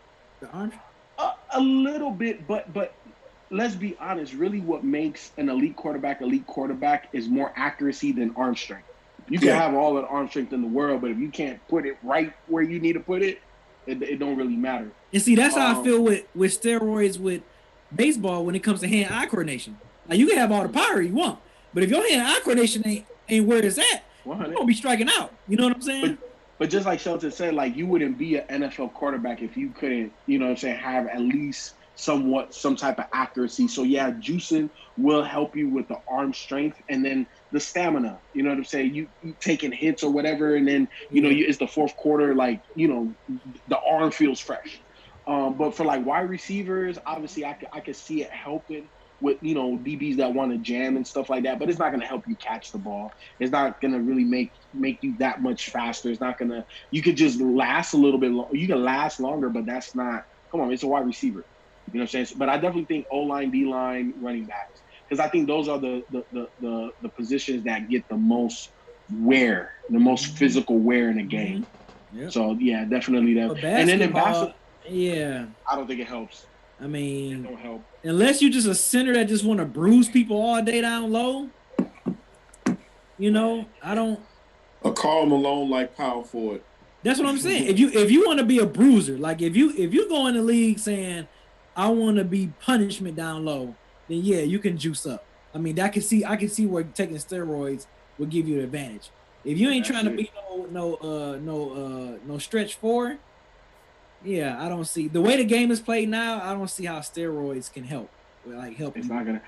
The arm. A little bit, but let's be honest. Really, what makes an elite quarterback is more accuracy than arm strength. You can have all the arm strength in the world, but if you can't put it right where you need to put it, it don't really matter. And see, that's how I feel with steroids with baseball when it comes to hand-eye coordination. Like you can have all the power you want, but if your hand-eye coordination ain't where it's at, you're gonna be striking out. You know what I'm saying? But just like Shelton said, like you wouldn't be an NFL quarterback if you couldn't, you know what I'm saying, have at least some type of accuracy. So yeah, juicing will help you with the arm strength and then the stamina. You know what I'm saying? You taking hits or whatever, and then it's the fourth quarter, like the arm feels fresh. But for like wide receivers, obviously I could see it helping with DBs that want to jam and stuff like that, but it's not going to help you catch the ball. It's not going to really make you that much faster. It's not going to. You could just last a little bit. You can last longer, but that's not. Come on, it's a wide receiver. You know what I'm saying? But I definitely think O-line, D-line, running backs, because I think those are the positions that get the most wear, the most physical wear in the game. Yep. So yeah, definitely that. And then in basketball, I don't think it helps. I mean, it don't help. Unless you're just a center that just want to bruise people all day down low. I don't. A Karl Malone like power forward. That's what I'm saying. If you want to be a bruiser, like if you go in the league saying I want to be punishment down low, then yeah, you can juice up. I mean, I can see where taking steroids will give you an advantage. If you ain't trying to be no stretch four, yeah, I don't see the way the game is played now. I don't see how steroids can help. It's not gonna.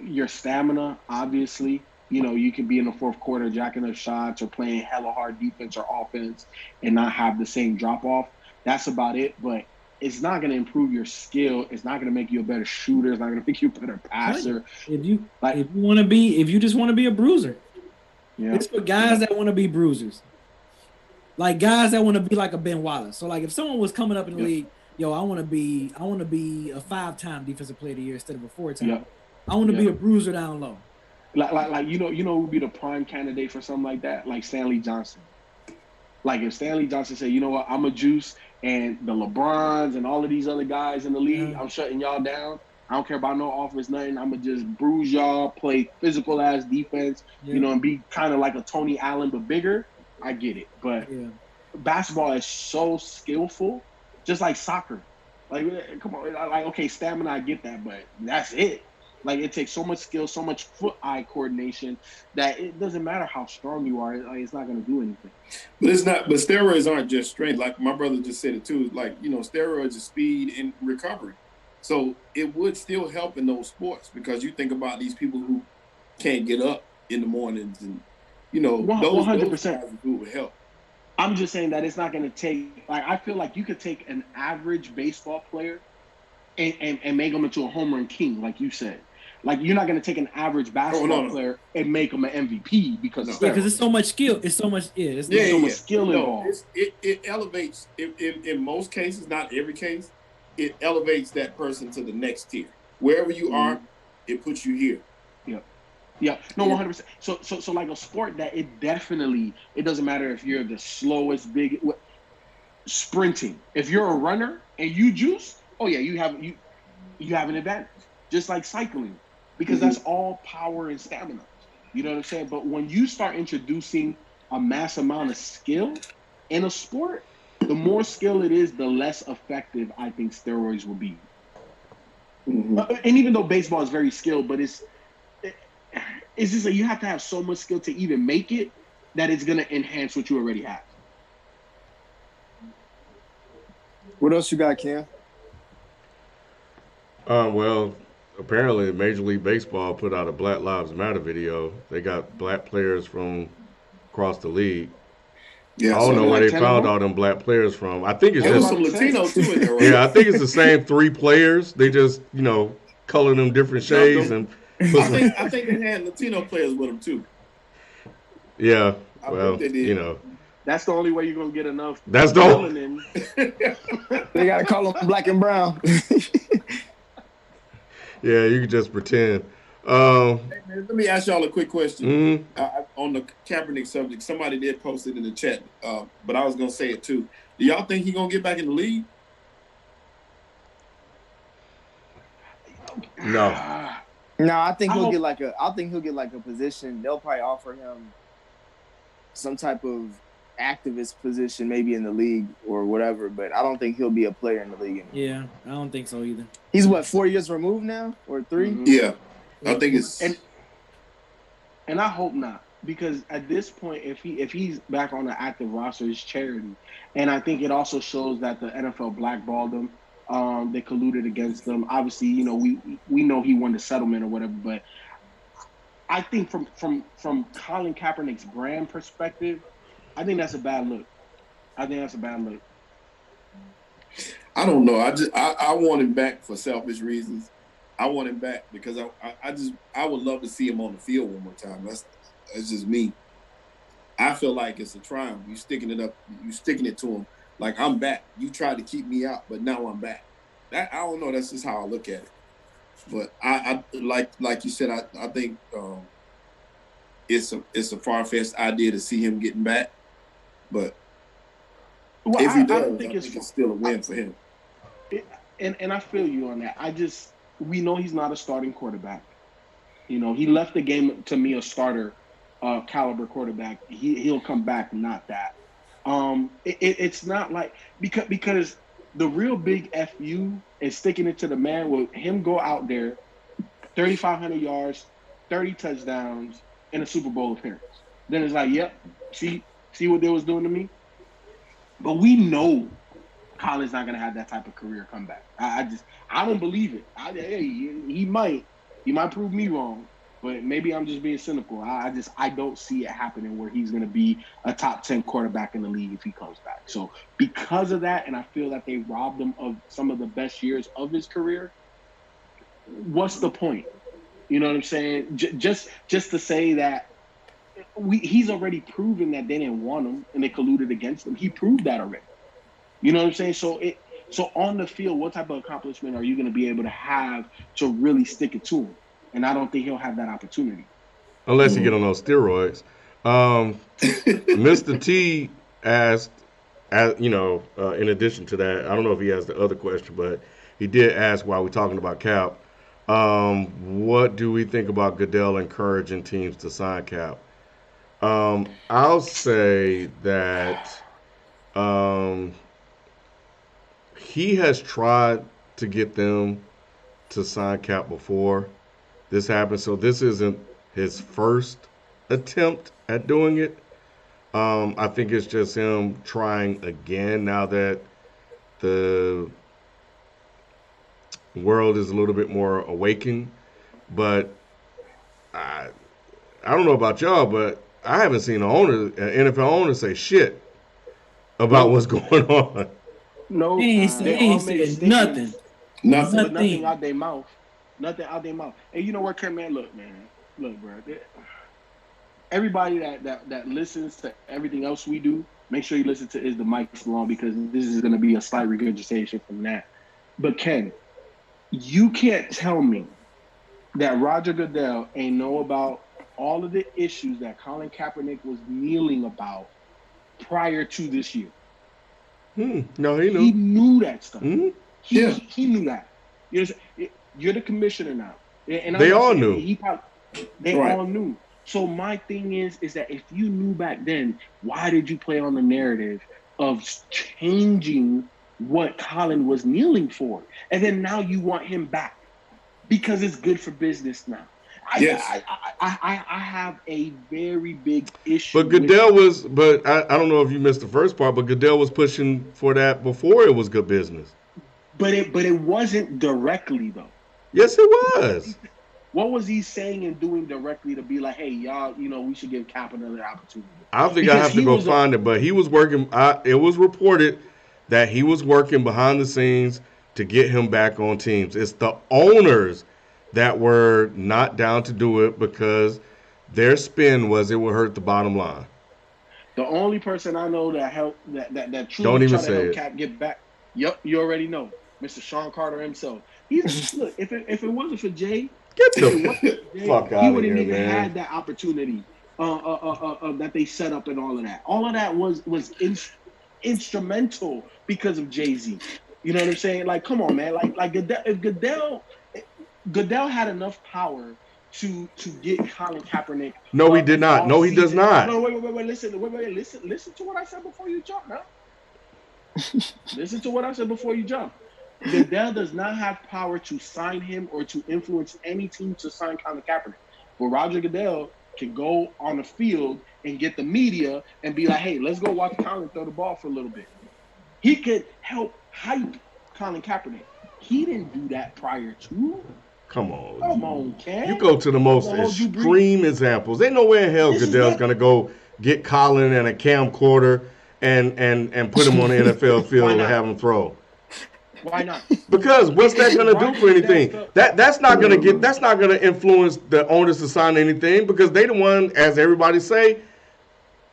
Your stamina, obviously, you can be in the fourth quarter jacking up shots or playing hella hard defense or offense and not have the same drop off. That's about it. But it's not going to improve your skill. It's not going to make you a better shooter. It's not going to make you a better passer. If you just want to be a bruiser, it's for guys that want to be bruisers. Like guys that want to be like a Ben Wallace. So like if someone was coming up in the league, I want to be a 5-time defensive player of the year instead of a 4-time. I want to be a bruiser down low. Like who would be the prime candidate for something like that? Like Stanley Johnson. Like if Stanley Johnson said, you know what, I'm a juice, and the LeBrons and all of these other guys in the league, I'm shutting y'all down. I don't care about no offense, nothing. I'm gonna just bruise y'all, play physical ass defense, and be kind of like a Tony Allen but bigger. I get it, but basketball is so skillful, just like soccer. Like, come on, like okay, stamina, I get that, but that's it. Like it takes so much skill, so much foot-eye coordination that it doesn't matter how strong you are. It's not going to do anything. But it's not. But steroids aren't just strength. Like my brother just said it too. Like steroids are speed and recovery. So it would still help in those sports because you think about these people who can't get up in the mornings and those 100% would help. I'm just saying that it's not going to take. Like I feel like you could take an average baseball player and make them into a home run king, like you said. Like you're not going to take an average basketball player and make him an MVP because of because it's so much skill. It's so much. Yeah, it's so much skill involved. It elevates. In most cases, not every case, it elevates that person to the next tier. Wherever you are, it puts you here. Yeah, no, 100%. So like a sport that it doesn't matter if you're the slowest, sprinting. If you're a runner and you juice, oh yeah, you have an advantage. Just like cycling, because that's all power and stamina. You know what I'm saying? But when you start introducing a mass amount of skill in a sport, the more skill it is, the less effective I think steroids will be. And even though baseball is very skilled, but it's just like you have to have so much skill to even make it that it's going to enhance what you already have. What else you got, Cam? Well, apparently Major League Baseball put out a Black Lives Matter video. They got black players from across the league. Yeah, I don't know where they found all them black players from. I think it's there was just some Latino too in there, right? Yeah, I think it's the same 3 players. They just, color them different shades and I think they had Latino players with them too. Yeah, well, they did. That's the only way you're gonna get enough. That's the melanin. They gotta call them black and brown. Yeah, you can just pretend. Hey man, let me ask y'all a quick question on the Kaepernick subject. Somebody did post it in the chat, but I was gonna say it too. Do y'all think he's gonna get back in the league? No. No, I think he'll get like a position. They'll probably offer him some type of activist position, maybe in the league or whatever. But I don't think he'll be a player in the league anymore. Yeah, I don't think so either. He's 4 years removed now, or 3? Yeah, I think it's. And I hope not, because at this point, if he's back on the active roster, it's charity, and I think it also shows that the NFL blackballed him. They colluded against them. Obviously, we know he won the settlement or whatever, but I think from Colin Kaepernick's brand perspective, I think that's a bad look. I don't know. I want him back for selfish reasons. I want him back because I would love to see him on the field one more time. That's just me. I feel like it's a triumph. You sticking it to him. Like, I'm back. You tried to keep me out, but now I'm back. I don't know. That's just how I look at it. But I like you said, I think it's a far-fetched idea to see him getting back. But if he does, I think it's still a win for him. And I feel you on that. We know he's not a starting quarterback. He left the game, to me, a starter caliber quarterback. He'll come back, not that. It's not like because the real big FU is sticking it to the man with him go out there, 3,500 yards, 30 touchdowns, and a Super Bowl appearance. Then it's like, yep, see what they was doing to me? But we know Colin's not gonna have that type of career comeback. I don't believe it. He might prove me wrong. But maybe I'm just being cynical. I don't see it happening where he's going to be a top 10 quarterback in the league if he comes back. So because of that, and I feel that they robbed him of some of the best years of his career, what's the point? You know what I'm saying? Just to say that he's already proven that they didn't want him and they colluded against him. He proved that already. You know what I'm saying? So on the field, what type of accomplishment are you going to be able to have to really stick it to him? And I don't think he'll have that opportunity. Unless you get on those steroids. Mr. T asked, in addition to that, I don't know if he has the other question, but he did ask while we're talking about Cap, what do we think about Goodell encouraging teams to sign Cap? I'll say that he has tried to get them to sign Cap before this happened, so this isn't his first attempt at doing it. I think it's just him trying again now that the world is a little bit more awakened. But I don't know about y'all, but I haven't seen an NFL owner say shit about what's going on. No, he ain't said nothing. Nothing out their mouth. Nothing out their mouth. And you know what, Ken, man? Look, bro. Everybody that listens to everything else we do, make sure you listen to Is the Mic Long, because this is going to be a slight regurgitation from that. But Ken, you can't tell me that Roger Goodell ain't know about all of the issues that Colin Kaepernick was kneeling about prior to this year. No, he He knew. knew that stuff. Hmm. Yeah. He knew that. You're the commissioner now, and I'm They not all saying knew. he probably they Right. all knew. So my thing is that if you knew back then, why did you play on the narrative of changing what Colin was kneeling for, and then now you want him back because it's good for business now? Yes. I have a very big issue But with Goodell that. was, but I don't know if you missed the first part, but Goodell was pushing for that before it was good business. But it wasn't directly though. Yes, it What was was. he what was he saying and doing directly to be like, hey, y'all, we should give Cap another opportunity? I think I Because have to he go was a find it, but he was working. It was reported that he was working behind the scenes to get him back on teams. It's the owners that were not down to do it because their spin was it would hurt the bottom line. the only person I know that helped that Don't truly even try to say help it. Cap get back. Yep, you already know, Mr. Sean Carter himself. He's look, if it wasn't for Jay, Get if it wasn't the for Jay, fuck he out of wouldn't here, even man. had that opportunity that they set up and all of that. All of that was instrumental because of Jay-Z. You know what I'm saying? Like, come on, man. Like Goodell, if Goodell had enough power to get Colin Kaepernick No, he did an not. off No, he does season. not. No, wait, listen to what I said before you jump now. Listen to what I said before you jump. Goodell does not have power to sign him or to influence any team to sign Colin Kaepernick. But Roger Goodell can go on the field and get the media and be like, hey, let's go watch Colin throw the ball for a little bit. He could help hype Colin Kaepernick. He didn't do that prior to. Come Come on. on, You Ken. go to the I'm most gonna hold you brief. extreme examples. Ain't no way in hell This is Goodell's not. gonna go get Colin and a camcorder and put him on the NFL Why field and not? have him throw. Why not? Because what's that If gonna do Roger for Goodell anything? felt That's not gonna influence the owners to sign anything because they the one, as everybody say,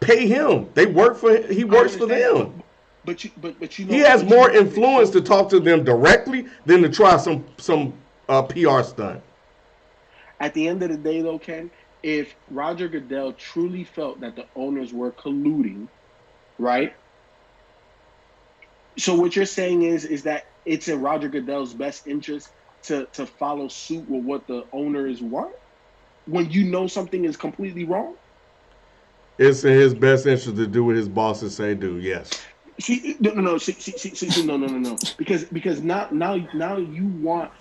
pay him. He I works for understand, them. but He has you more know what it influence to shows. talk to them directly than to try some PR stunt. At the end of the day, though, Ken, if Roger Goodell truly felt that the owners were colluding, right? So what you're saying is that it's in Roger Goodell's best interest to follow suit with what the owners want when you know something is completely wrong. It's in his best interest to do what his bosses say do. Yes. See, no. See, no. Because now you want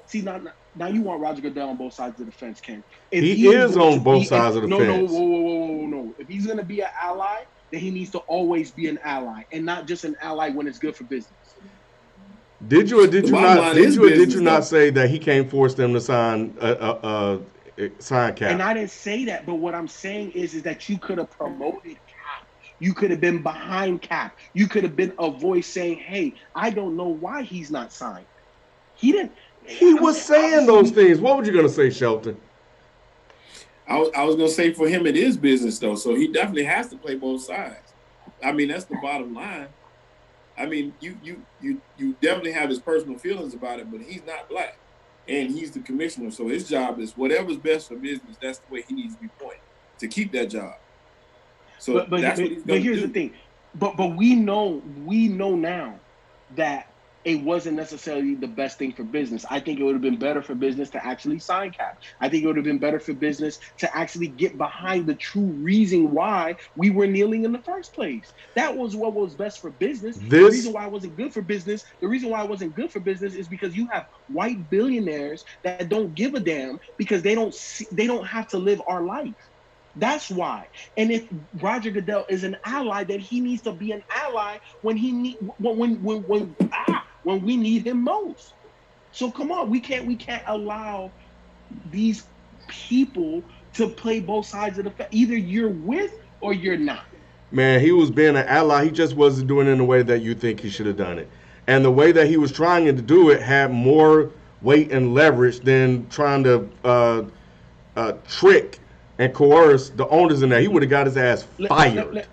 See, now you want Roger Goodell on both sides of the fence, Ken. If He he is is going on to both be, if sides of the no, fence. whoa, no. If he's going to be an ally, then he needs to always be an ally, and not just an ally when it's good for business. Did you or did The you bottom not? line Did is you or did you business, not though. say that he can't force them to sign And Cap? I didn't say that, but what I'm saying is that you could have promoted Cap. You could have been behind Cap. You could have been a voice saying, "Hey, I don't know why he's not signed." He didn't. He I'm was saying saying obviously those things. What were you gonna say, Shelton? I was gonna say for him it is business though, so he definitely has to play both sides. I mean, that's the bottom line. I mean, you definitely have his personal feelings about it, but he's not black, and he's the commissioner, so his job is whatever's best for business. That's the way he needs to be pointed to keep that job. So But but that's but, what he's but gonna here's the do. thing. But we know now that it wasn't necessarily the best thing for business. I think it would have been better for business to actually sign Cap. I think it would have been better for business to actually get behind the true reason why we were kneeling in the first place. That was what was best for business. The reason This why it wasn't good for business, the reason why it wasn't good for business is because you have white billionaires that don't give a damn because they don't have to live our life. That's why. And if Roger Goodell is an ally, then he needs to be an ally when he need when we need him most. So come on, we can't allow these people to play both sides of the either you're with or you're not. man, he was being an ally. He just wasn't doing it in the way that you think he should have done it. And the way that he was trying to do it had more weight and leverage than trying to trick and coerce the owners in there. He would have got his ass fired.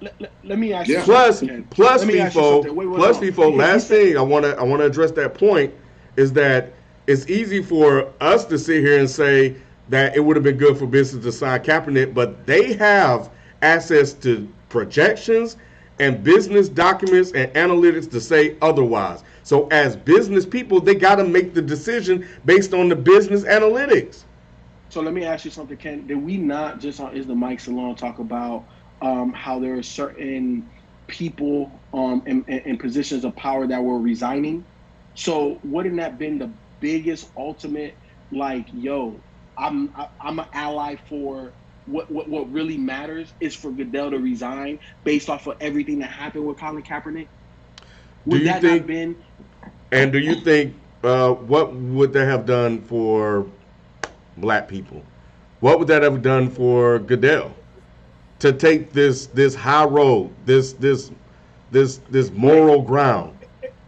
Let me ask you Yeah. something. Plus Let me ask you something. Wait, FIFO. because Last thing I want to address that point is that it's easy for us to sit here and say that it would have been good for business to sign Kaepernick, but they have access to projections and business documents and analytics to say otherwise. So as business people, they got to make the decision based on the business analytics. So let me ask you something, Ken. Did we not just on Is the Mic Salon talk about how there are certain people in positions of power that were resigning? So wouldn't that been the biggest ultimate, like, yo, I'm an ally for what really matters is for Goodell to resign based off of everything that happened with Colin Kaepernick? Would that not have been? And do you think what would that have done for black people? What would that have done for Goodell to take this high road, this moral ground?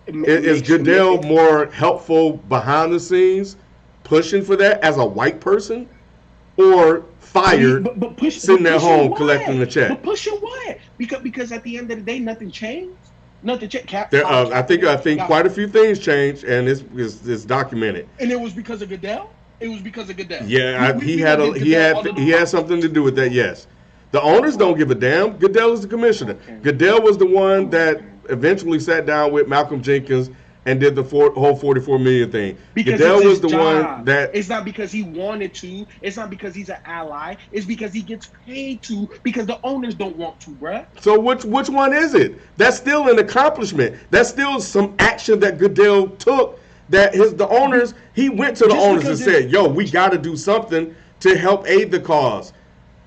Is Goodell more helpful behind the scenes, pushing for that as a white person, or fired, sitting at home collecting the check? But pushing what? Because at the end of the day, nothing changed. Nothing changed. I think quite a few things changed, and it's documented. And it was because of Goodell. It was because of Goodell. Yeah, he had something to do with that. Yes, the owners don't give a damn. Goodell is the commissioner. Goodell was the one that eventually sat down with Malcolm Jenkins and did the whole $44 million thing. Because Goodell was the job. one that. It's not because he wanted to. It's not because he's an ally. It's because he gets paid to. Because the owners don't want to, bruh. So which one is it? That's still an accomplishment. That's still some action that Goodell took. That the owners, he went to the owners and said, "Yo, we got to do something to help aid the cause."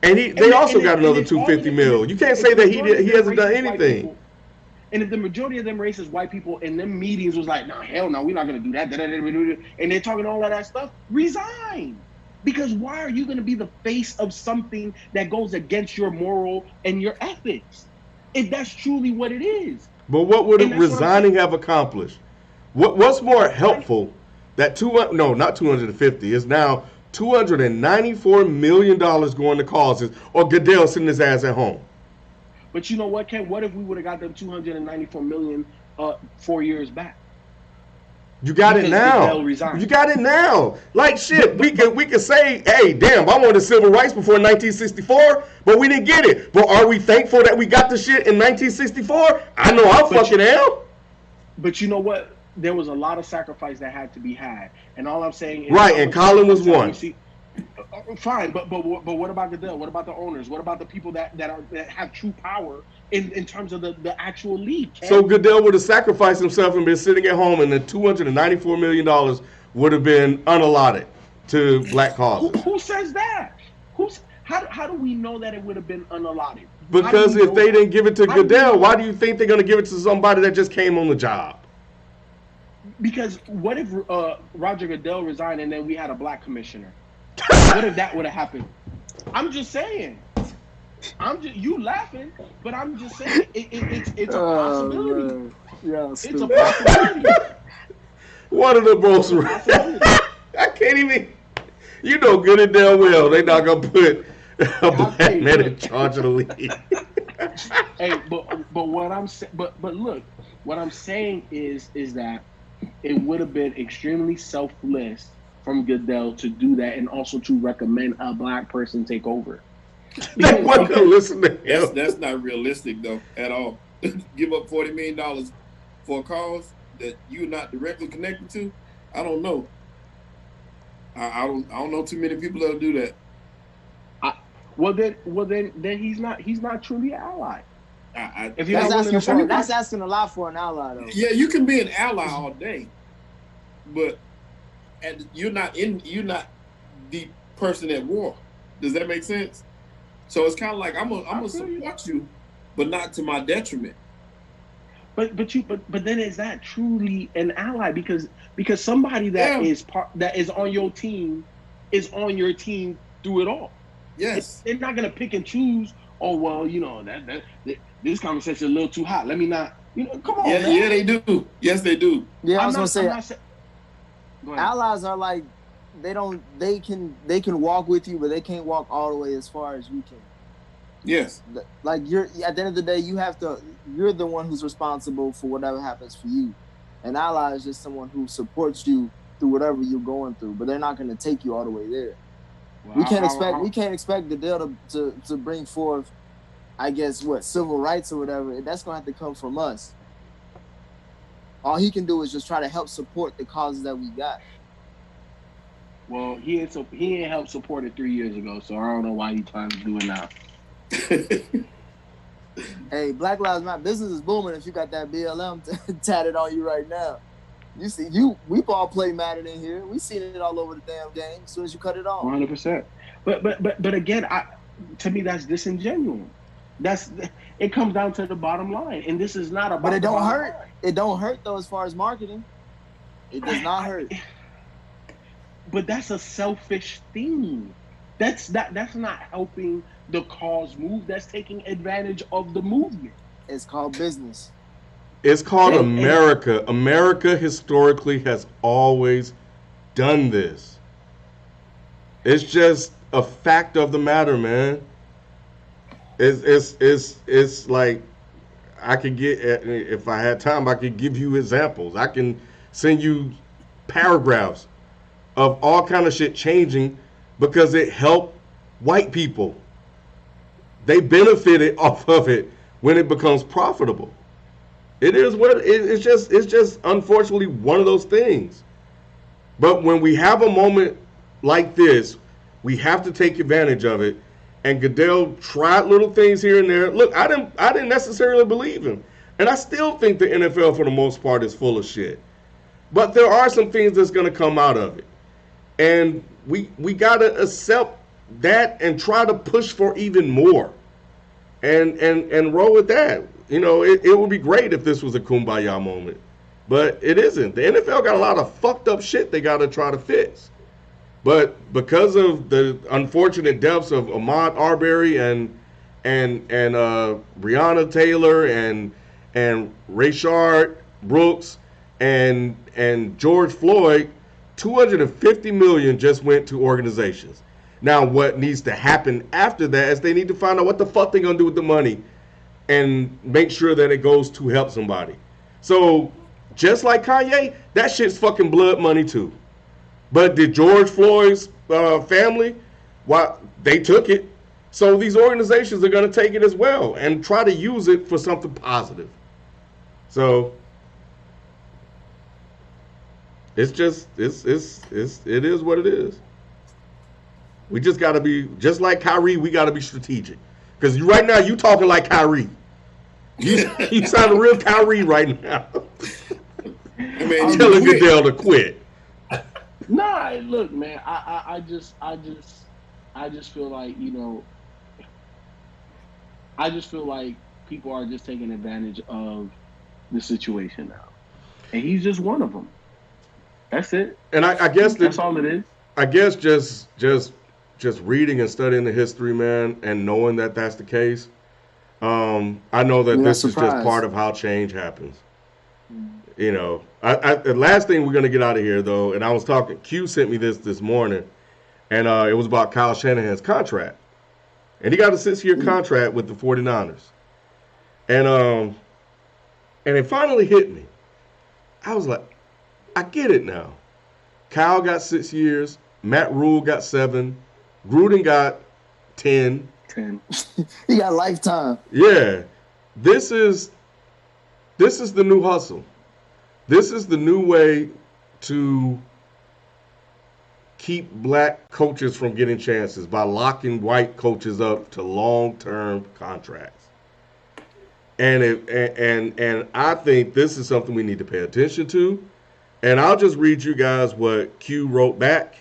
And they also got another $250 million. You can't say that he hasn't done anything. And if the majority of them racist white people in them meetings was like, "No, hell no, we're not gonna do that," and they're talking all of that stuff, resign. Because why are you gonna be the face of something that goes against your moral and your ethics? If that's truly what it is. But what would resigning have accomplished? What's more helpful? That not 250 is now $294 million going to causes, or Goodell sitting his ass at home. But you know what, Ken? What if we would have got them $294 million 4 years back? You got it now. You got it now. Like shit, we could say, hey, damn, I wanted civil rights before 1964, but we didn't get it. But are we thankful that we got the shit in 1964? I know I fucking am. But you know what? There was a lot of sacrifice that had to be had, and all I'm saying is right. And Colin was one. Fine, but what about Goodell? What about the owners? What about the people that have true power in terms of the actual league? Ken? So Goodell would have sacrificed himself and been sitting at home, and the $294 million would have been unallotted to black causes. Who says that? How do we know that it would have been unallotted? Because if they didn't give it to Goodell, why do you think they're going to give it to somebody that just came on the job? Because what if Roger Goodell resigned and then we had a black commissioner? What if that would have happened? I'm just saying. You laughing, but I'm just saying it's a possibility. Yeah, it's a possibility. One of the most. I can't even. You know good and damn well they're not gonna put a black man in charge of the league. Hey, but what I'm saying, but look, what I'm saying is that it would have been extremely selfless from Goodell to do that, and also to recommend a black person take over. They wasn't gonna listen to him. That's not realistic though at all. Give up $40 million for a cause that you're not directly connected to. I don't know. I don't know too many people that'll do that. Well then he's not truly an ally. If that's asking a lot for an ally, though. Yeah, you can be an ally all day, but you're not the person at war. Does that make sense? So it's kind of like I'm gonna support you, but not to my detriment. But then is that truly an ally? Because somebody that is on your team is on your team through it all. Yes, they're not gonna pick and choose. Oh well, you know that this conversation is a little too hot. Let me not. Come on. Yeah, they do. Yes, they do. Yeah, I was gonna say. Go ahead. allies are like they can walk with you, but they can't walk all the way as far as you can. Yes. Like you're at the end of the day, you're the one who's responsible for whatever happens for you. An ally is just someone who supports you through whatever you're going through, but they're not going to take you all the way there. Well, We can't expect Goodell to bring forth, I guess, civil rights or whatever. That's going to have to come from us. All he can do is just try to help support the causes that we got. Well, he ain't helped support it 3 years ago, so I don't know why he's trying to do it now. Hey, Black Lives Matter business is booming if you got that BLM tatted on you right now. You see, we all play Madden in here. We seen it all over the damn game as soon as you cut it off. 100%. But again, to me that's disingenuous. It comes down to the bottom line, and this is not about. But it don't hurt. It don't hurt though as far as marketing. It does not hurt. But that's a selfish thing. That's not helping the cause move. That's taking advantage of the movement. It's called business. It's called America. America historically has always done this. It's just a fact of the matter, man. It's like I could get, if I had time, I could give you examples. I can send you paragraphs of all kind of shit changing because it helped white people. They benefited off of it when it becomes profitable. It is what it's just unfortunately one of those things. But when we have a moment like this, we have to take advantage of it. And Goodell tried little things here and there. Look, I didn't necessarily believe him. And I still think the NFL for the most part is full of shit. But there are some things that's going to come out of it. And we got to accept that and try to push for even more. And roll with that. You know, it would be great if this was a kumbaya moment. But it isn't. The NFL got a lot of fucked up shit they got to try to fix. But because of the unfortunate deaths of Ahmaud Arbery and Breonna Taylor and Rayshard Brooks and George Floyd, $250 million just went to organizations. Now, what needs to happen after that is they need to find out what the fuck they're gonna do with the money and make sure that it goes to help somebody. So, just like Kanye, that shit's fucking blood money too. But did George Floyd's family? Well, they took it. So these organizations are going to take it as well and try to use it for something positive. So it's just it is what it is. We just got to be just like Kyrie. We got to be strategic because right now you talking like Kyrie. You sound real Kyrie right now. Telling Goodell to quit. Nah, look, man. I just feel like, you know, I just feel like people are just taking advantage of the situation now, and he's just one of them. That's it. And I guess that's all it is. I guess just reading and studying the history, man, and knowing that that's the case. I know that this is just part of how change happens. You know, the last thing we're going to get out of here, though, and I was talking, Q sent me this morning, and it was about Kyle Shanahan's contract. And he got a 6-year contract with the 49ers. And it finally hit me. I was like, I get it now. Kyle got 6 years. Matt Rule got 7. Gruden got 10. He got lifetime. Yeah. This is the new hustle. This is the new way to keep black coaches from getting chances by locking white coaches up to long-term contracts. And I think this is something we need to pay attention to. And I'll just read you guys what Q wrote back.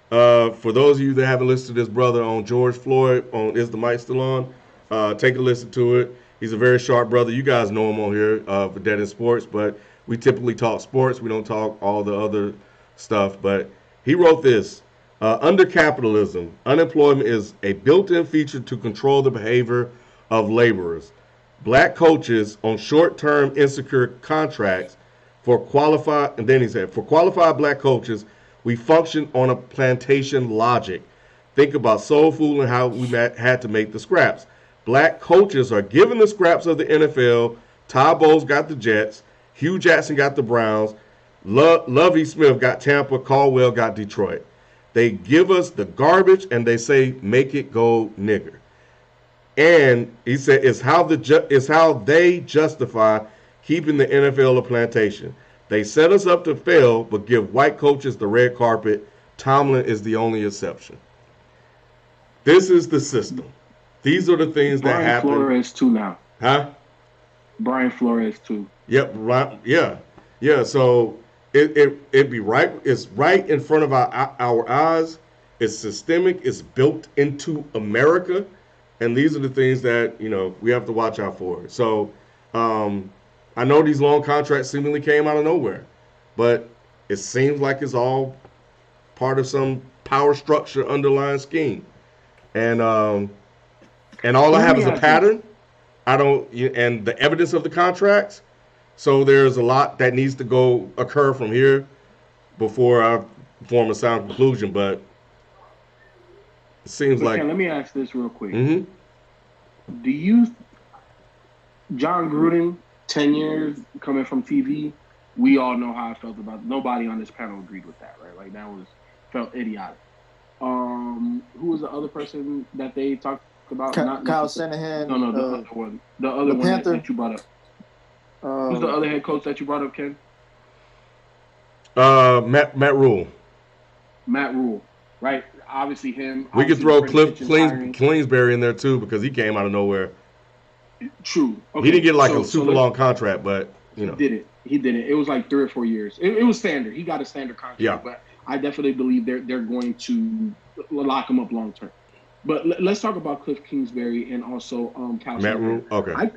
For those of you that haven't listened to this brother on George Floyd, on Is the Mic Still On? Take a listen to it. He's a very sharp brother. You guys know him on here for Dead in Sports, but we typically talk sports. We don't talk all the other stuff. But he wrote this. Under capitalism, unemployment is a built-in feature to control the behavior of laborers. Black coaches on short-term insecure contracts And then he said, for qualified black coaches, we function on a plantation logic. Think about soul food and how we had to make the scraps. Black coaches are given the scraps of the NFL. Todd Bowles got the Jets. Hugh Jackson got the Browns. Lovie Smith got Tampa. Caldwell got Detroit. They give us the garbage and they say, make it go, nigger. And he said it's how they justify keeping the NFL a plantation. They set us up to fail, but give white coaches the red carpet. Tomlin is the only exception. This is the system. These are the things that happen. Brian Flores too now. Huh? Brian Flores too. Yep. Right. Yeah. So it be right. It's right in front of our eyes. It's systemic. It's built into America, and these are the things that we have to watch out for. So I know these long contracts seemingly came out of nowhere, but it seems like it's all part of some power structure underlying scheme. And all I have is a pattern. And the evidence of the contracts. So there's a lot that needs to occur from here before I form a sound conclusion. But it seems like. Let me ask this real quick. Mm-hmm. Do you, John Gruden, 10 years coming from TV, we all know how I felt about it. Nobody on this panel agreed with that, right? Like that felt idiotic. Who was the other person that they talked about? Kyle Shanahan. No, the other one. The other one that you brought up. Who's the other head coach that you brought up, Ken? Matt Rule. Matt Rule, right? Obviously him. We could throw Cliff Kingsbury in there too because he came out of nowhere. True. Okay. He didn't get a super long contract, but He didn't. It was like 3 or 4 years. It was standard. He got a standard contract. Yeah. But I definitely believe they're going to lock him up long term. But let's talk about Cliff Kingsbury and also Cal Matt Rule. Okay.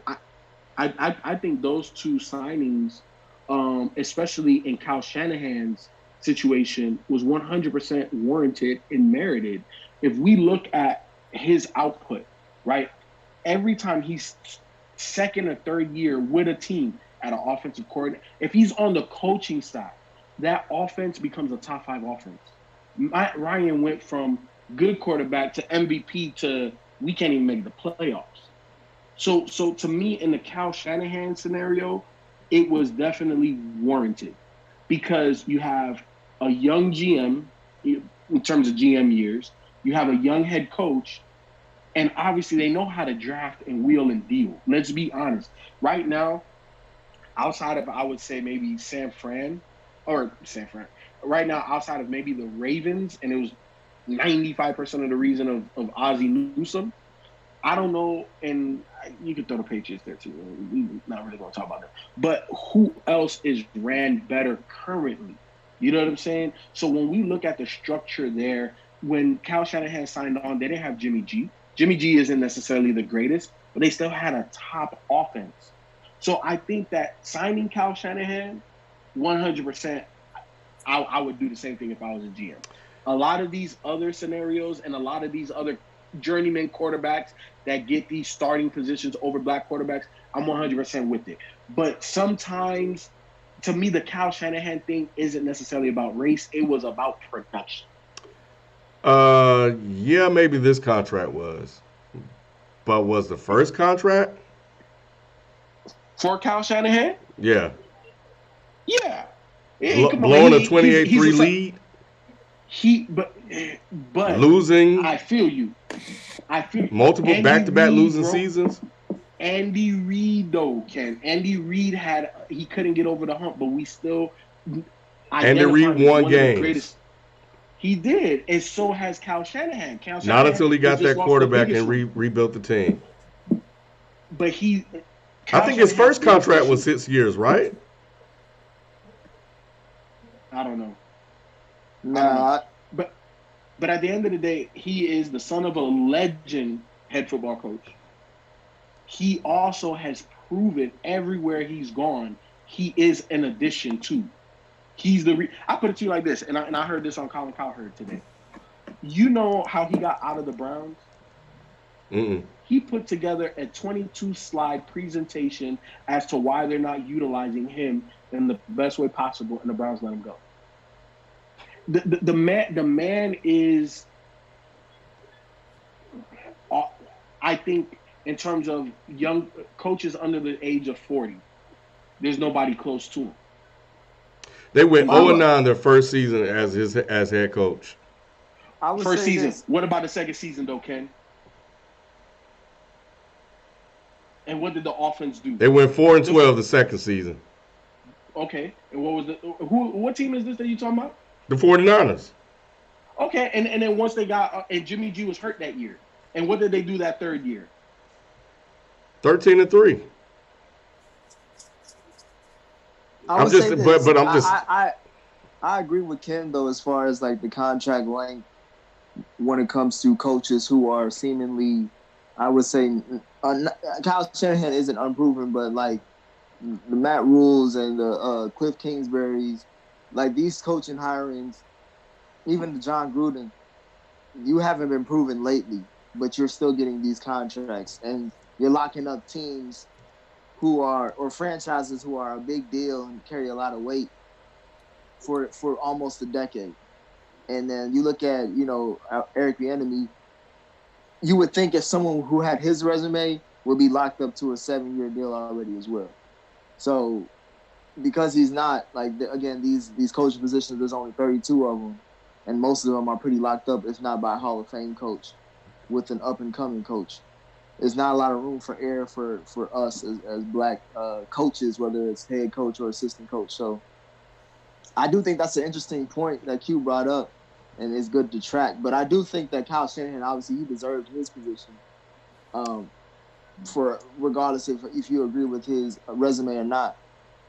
I think those two signings, especially in Kyle Shanahan's situation, was 100% warranted and merited. If we look at his output, right, every time he's second or third year with a team at an offensive coordinator, if he's on the coaching side, that offense becomes a top 5 offense. Matt Ryan went from good quarterback to MVP to we can't even make the playoffs. So to me, in the Kyle Shanahan scenario, it was definitely warranted because you have a young GM in terms of GM years, you have a young head coach, and obviously they know how to draft and wheel and deal. Let's be honest. Right now, outside of, I would say, maybe San Fran, right now, outside of maybe the Ravens, and it was 95% of the reason of Ozzie Newsome, I don't know, and you could throw the Patriots there too. We're not really going to talk about that. But who else is ran better currently? You know what I'm saying? So when we look at the structure there, when Kyle Shanahan signed on, they didn't have Jimmy G. Jimmy G isn't necessarily the greatest, but they still had a top offense. So I think that signing Kyle Shanahan, 100%, I would do the same thing if I was a GM. A lot of these other scenarios and a lot of these other journeyman quarterbacks that get these starting positions over black quarterbacks, I'm 100% with it. But sometimes, to me, the Kyle Shanahan thing isn't necessarily about race. It was about production. Yeah, maybe this contract was. But was the first contract? For Kyle Shanahan? Yeah. Yeah. Blowing a 28-3 lead? But losing. I feel you. Multiple back-to-back losing seasons. Andy Reid, though, Ken. Andy Reid he couldn't get over the hump, but we still. Andy Reid won games. He did, and so has Kyle Shanahan. Not until he got that quarterback and rebuilt the team. But I think his first contract was 6 years, right? I don't know. Nah. But at the end of the day, he is the son of a legend head football coach. He also has proven everywhere he's gone, he is an addition to. He's I put it to you like this, and I heard this on Colin Cowherd today. You know how he got out of the Browns? Mm-mm. He put together a 22 slide presentation as to why they're not utilizing him in the best way possible, and the Browns let him go. The man is, uh, I think, in terms of young coaches under the age of 40, there's nobody close to him. They went And I 0 would 9 their first season as head coach. I would first say season. this. What about the second season though, Ken? And what did the offense do? They went 4 and The 12 the second season. Okay, and what was the who? What team is this that you talking about? The 49ers. Okay, and then once they got and Jimmy G was hurt that year, and what did they do that third year? 13 and 3. I I'm would just say but this. but I'm just I agree with Ken though as far as like the contract length when it comes to coaches who are seemingly, I would say, Kyle Shanahan isn't unproven, but like the Matt Rules and the Cliff Kingsbury's, like these coaching hirings, even the John Gruden, you haven't been proven lately, but you're still getting these contracts and you're locking up teams who are or franchises who are a big deal and carry a lot of weight for almost a decade. And then you look at Eric Bieniemy, you would think if someone who had his resume would be locked up to a 7-year deal already as well. So because he's not, like, again, these coaching positions, there's only 32 of them, and most of them are pretty locked up, if not by a Hall of Fame coach with an up and coming coach. There's not a lot of room for error for us as black coaches, whether it's head coach or assistant coach. So I do think that's an interesting point that Q brought up, and it's good to track. But I do think that Kyle Shanahan, obviously, he deserves his position, for regardless if you agree with his resume or not,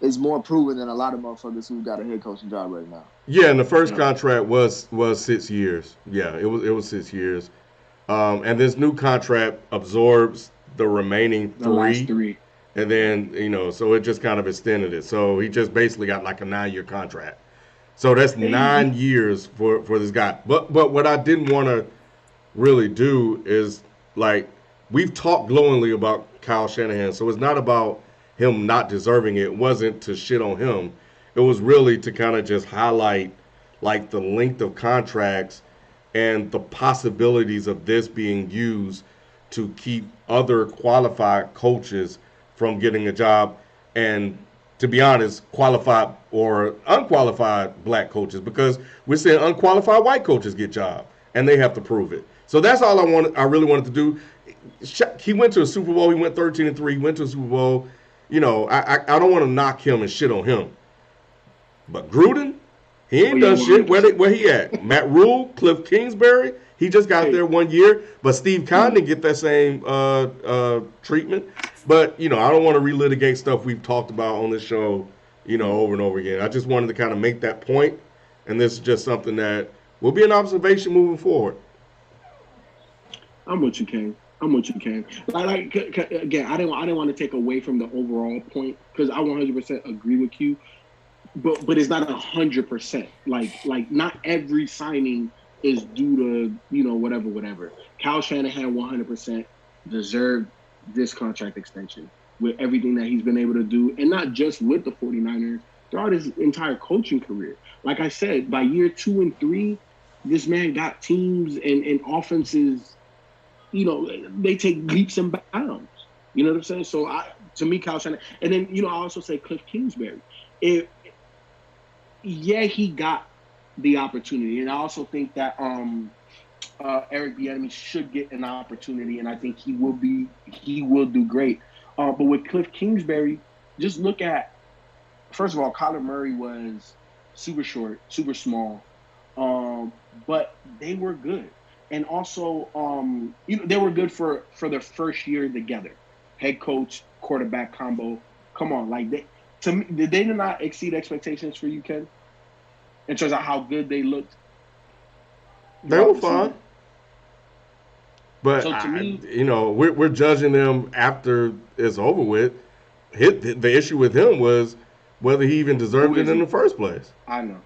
is more proven than a lot of motherfuckers who got a head coaching job right now. yeah. And the first Yeah. contract was 6 years. Yeah, it was 6 years. And this new contract absorbs the remaining The last three, three. and then so it just kind of extended it. So he just basically got like a 9-year contract. So that's And 9 years for this guy. But what I didn't want to really do is, like, we've talked glowingly about Kyle Shanahan, so it's not about him not deserving it. It wasn't to shit on him. It was really to kind of just highlight like the length of contracts and the possibilities of this being used to keep other qualified coaches from getting a job, and to be honest, qualified or unqualified black coaches, because we're saying unqualified white coaches get jobs and they have to prove it. So that's all I really wanted to do. He went to a Super Bowl. He went 13 and 3. He went to a Super Bowl. I don't want to knock him and shit on him. But Gruden, he ain't done shit. Where he at? Matt Rule, Cliff Kingsbury. He just got there 1 year. But Steve Kahn didn't get that same treatment. But I don't want to relitigate stuff we've talked about on this show, over and over again. I just wanted to kind of make that point, and this is just something that will be an observation moving forward. I'm what you can. I'm what you can. Again, I didn't want to take away from the overall point because I 100% agree with you, but it's not 100%. Like not every signing is due to whatever. Kyle Shanahan 100% deserved this contract extension with everything that he's been able to do, and not just with the 49ers, throughout his entire coaching career. Like I said, by year 2 and 3, this man got teams and offenses. They take leaps and bounds. You know what I'm saying? So to me, Kyle Shanahan, and then I also say Cliff Kingsbury. He got the opportunity, and I also think that Eric Bieniemy should get an opportunity, and I think he will do great. But with Cliff Kingsbury, just look at, first of all, Kyler Murray was super short, super small, but they were good. And also, they were good for their first year together. Head coach, quarterback combo. Come on, to me, did they not exceed expectations for you, Ken? In terms of how good they looked. They were fine. But So to me, we're judging them after it's over with. The issue with him was whether he even deserved it in the first place. I know.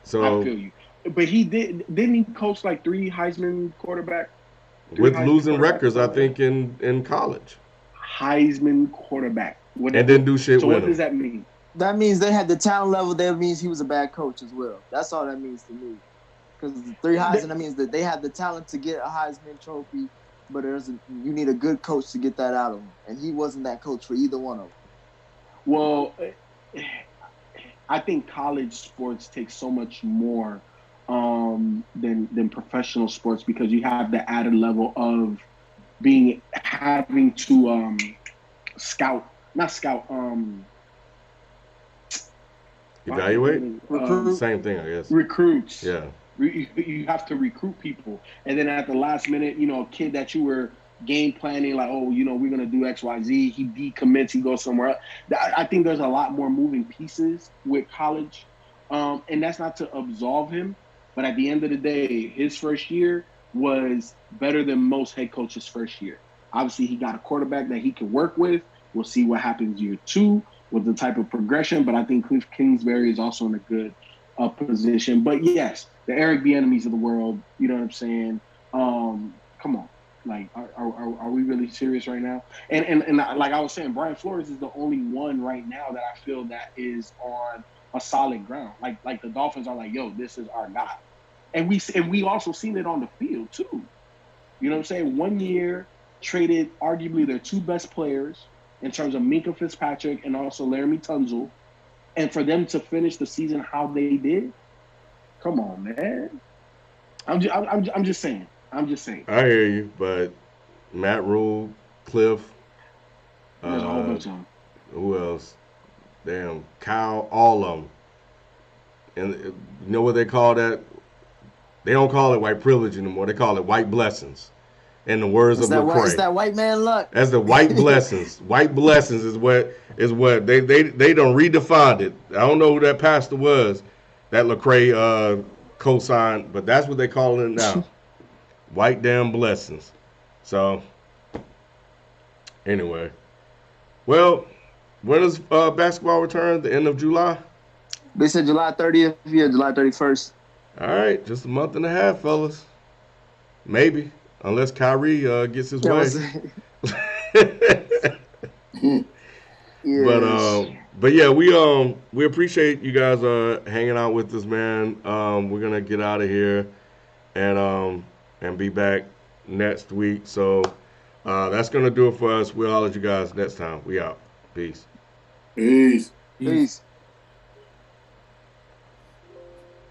So I feel you. But he didn't he coach like 3 Heisman quarterbacks? Three with Heisman losing quarterbacks records, I already. think in college, Heisman quarterback. and didn't do shit So with what does him. that mean? That means they had the talent level. That means he was a bad coach as well. That's all that means to me. Because the three Heisman, that means that they had the talent to get a Heisman trophy, but you need a good coach to get that out of him, and he wasn't that coach for either one of them. Well, I think college sports take so much more than professional sports because you have the added level of having to scout, not scout, Evaluate, Recruit. same thing, I guess. recruits. Yeah, You have to recruit people, and then at the last minute, a kid that you were game planning, like, oh, we're gonna do X, Y, Z. He decommits, he goes somewhere else. I think there's a lot more moving pieces with college, and that's not to absolve him, but at the end of the day, his first year was better than most head coaches' first year. Obviously, he got a quarterback that he can work with. We'll see what happens year two with the type of progression, but I think Cliff Kingsbury is also in a good position. But yes, the Eric Bieniemys of the world, you know what I'm saying? Come on, like, are we really serious right now? And like I was saying, Brian Flores is the only one right now that I feel that is on a solid ground. Like the Dolphins are like, yo, this is our guy, and we also seen it on the field too. You know what I'm saying? 1 year traded arguably their two best players in terms of Minka Fitzpatrick and also Laramie Tunzel, and for them to finish the season how they did, come on, man. I'm just saying. I'm just saying. I hear you, but Matt Rule, Cliff, There's a whole uh, bunch of them. who else? Damn, Kyle, all of them. And you know what they call that? They don't call it white privilege anymore. They call it white blessings. In the words It's of it's Lecrae, that white man luck. that's the white blessings. White blessings is what they don't redefined it. I don't know who that pastor was that Lecrae co-signed, but that's what they call it now. White damn blessings. So anyway, well, when does basketball return? The end of July. They said July 30th, yeah, July 31st. All right, just a month and a half, fellas. Maybe, unless Kyrie gets his That way. was But yes. but yeah, we appreciate you guys hanging out with us, man. We're gonna get out of here and be back next week. So that's gonna do it for us. We'll holler at you guys next time. We out. Peace. Peace. Peace. Peace.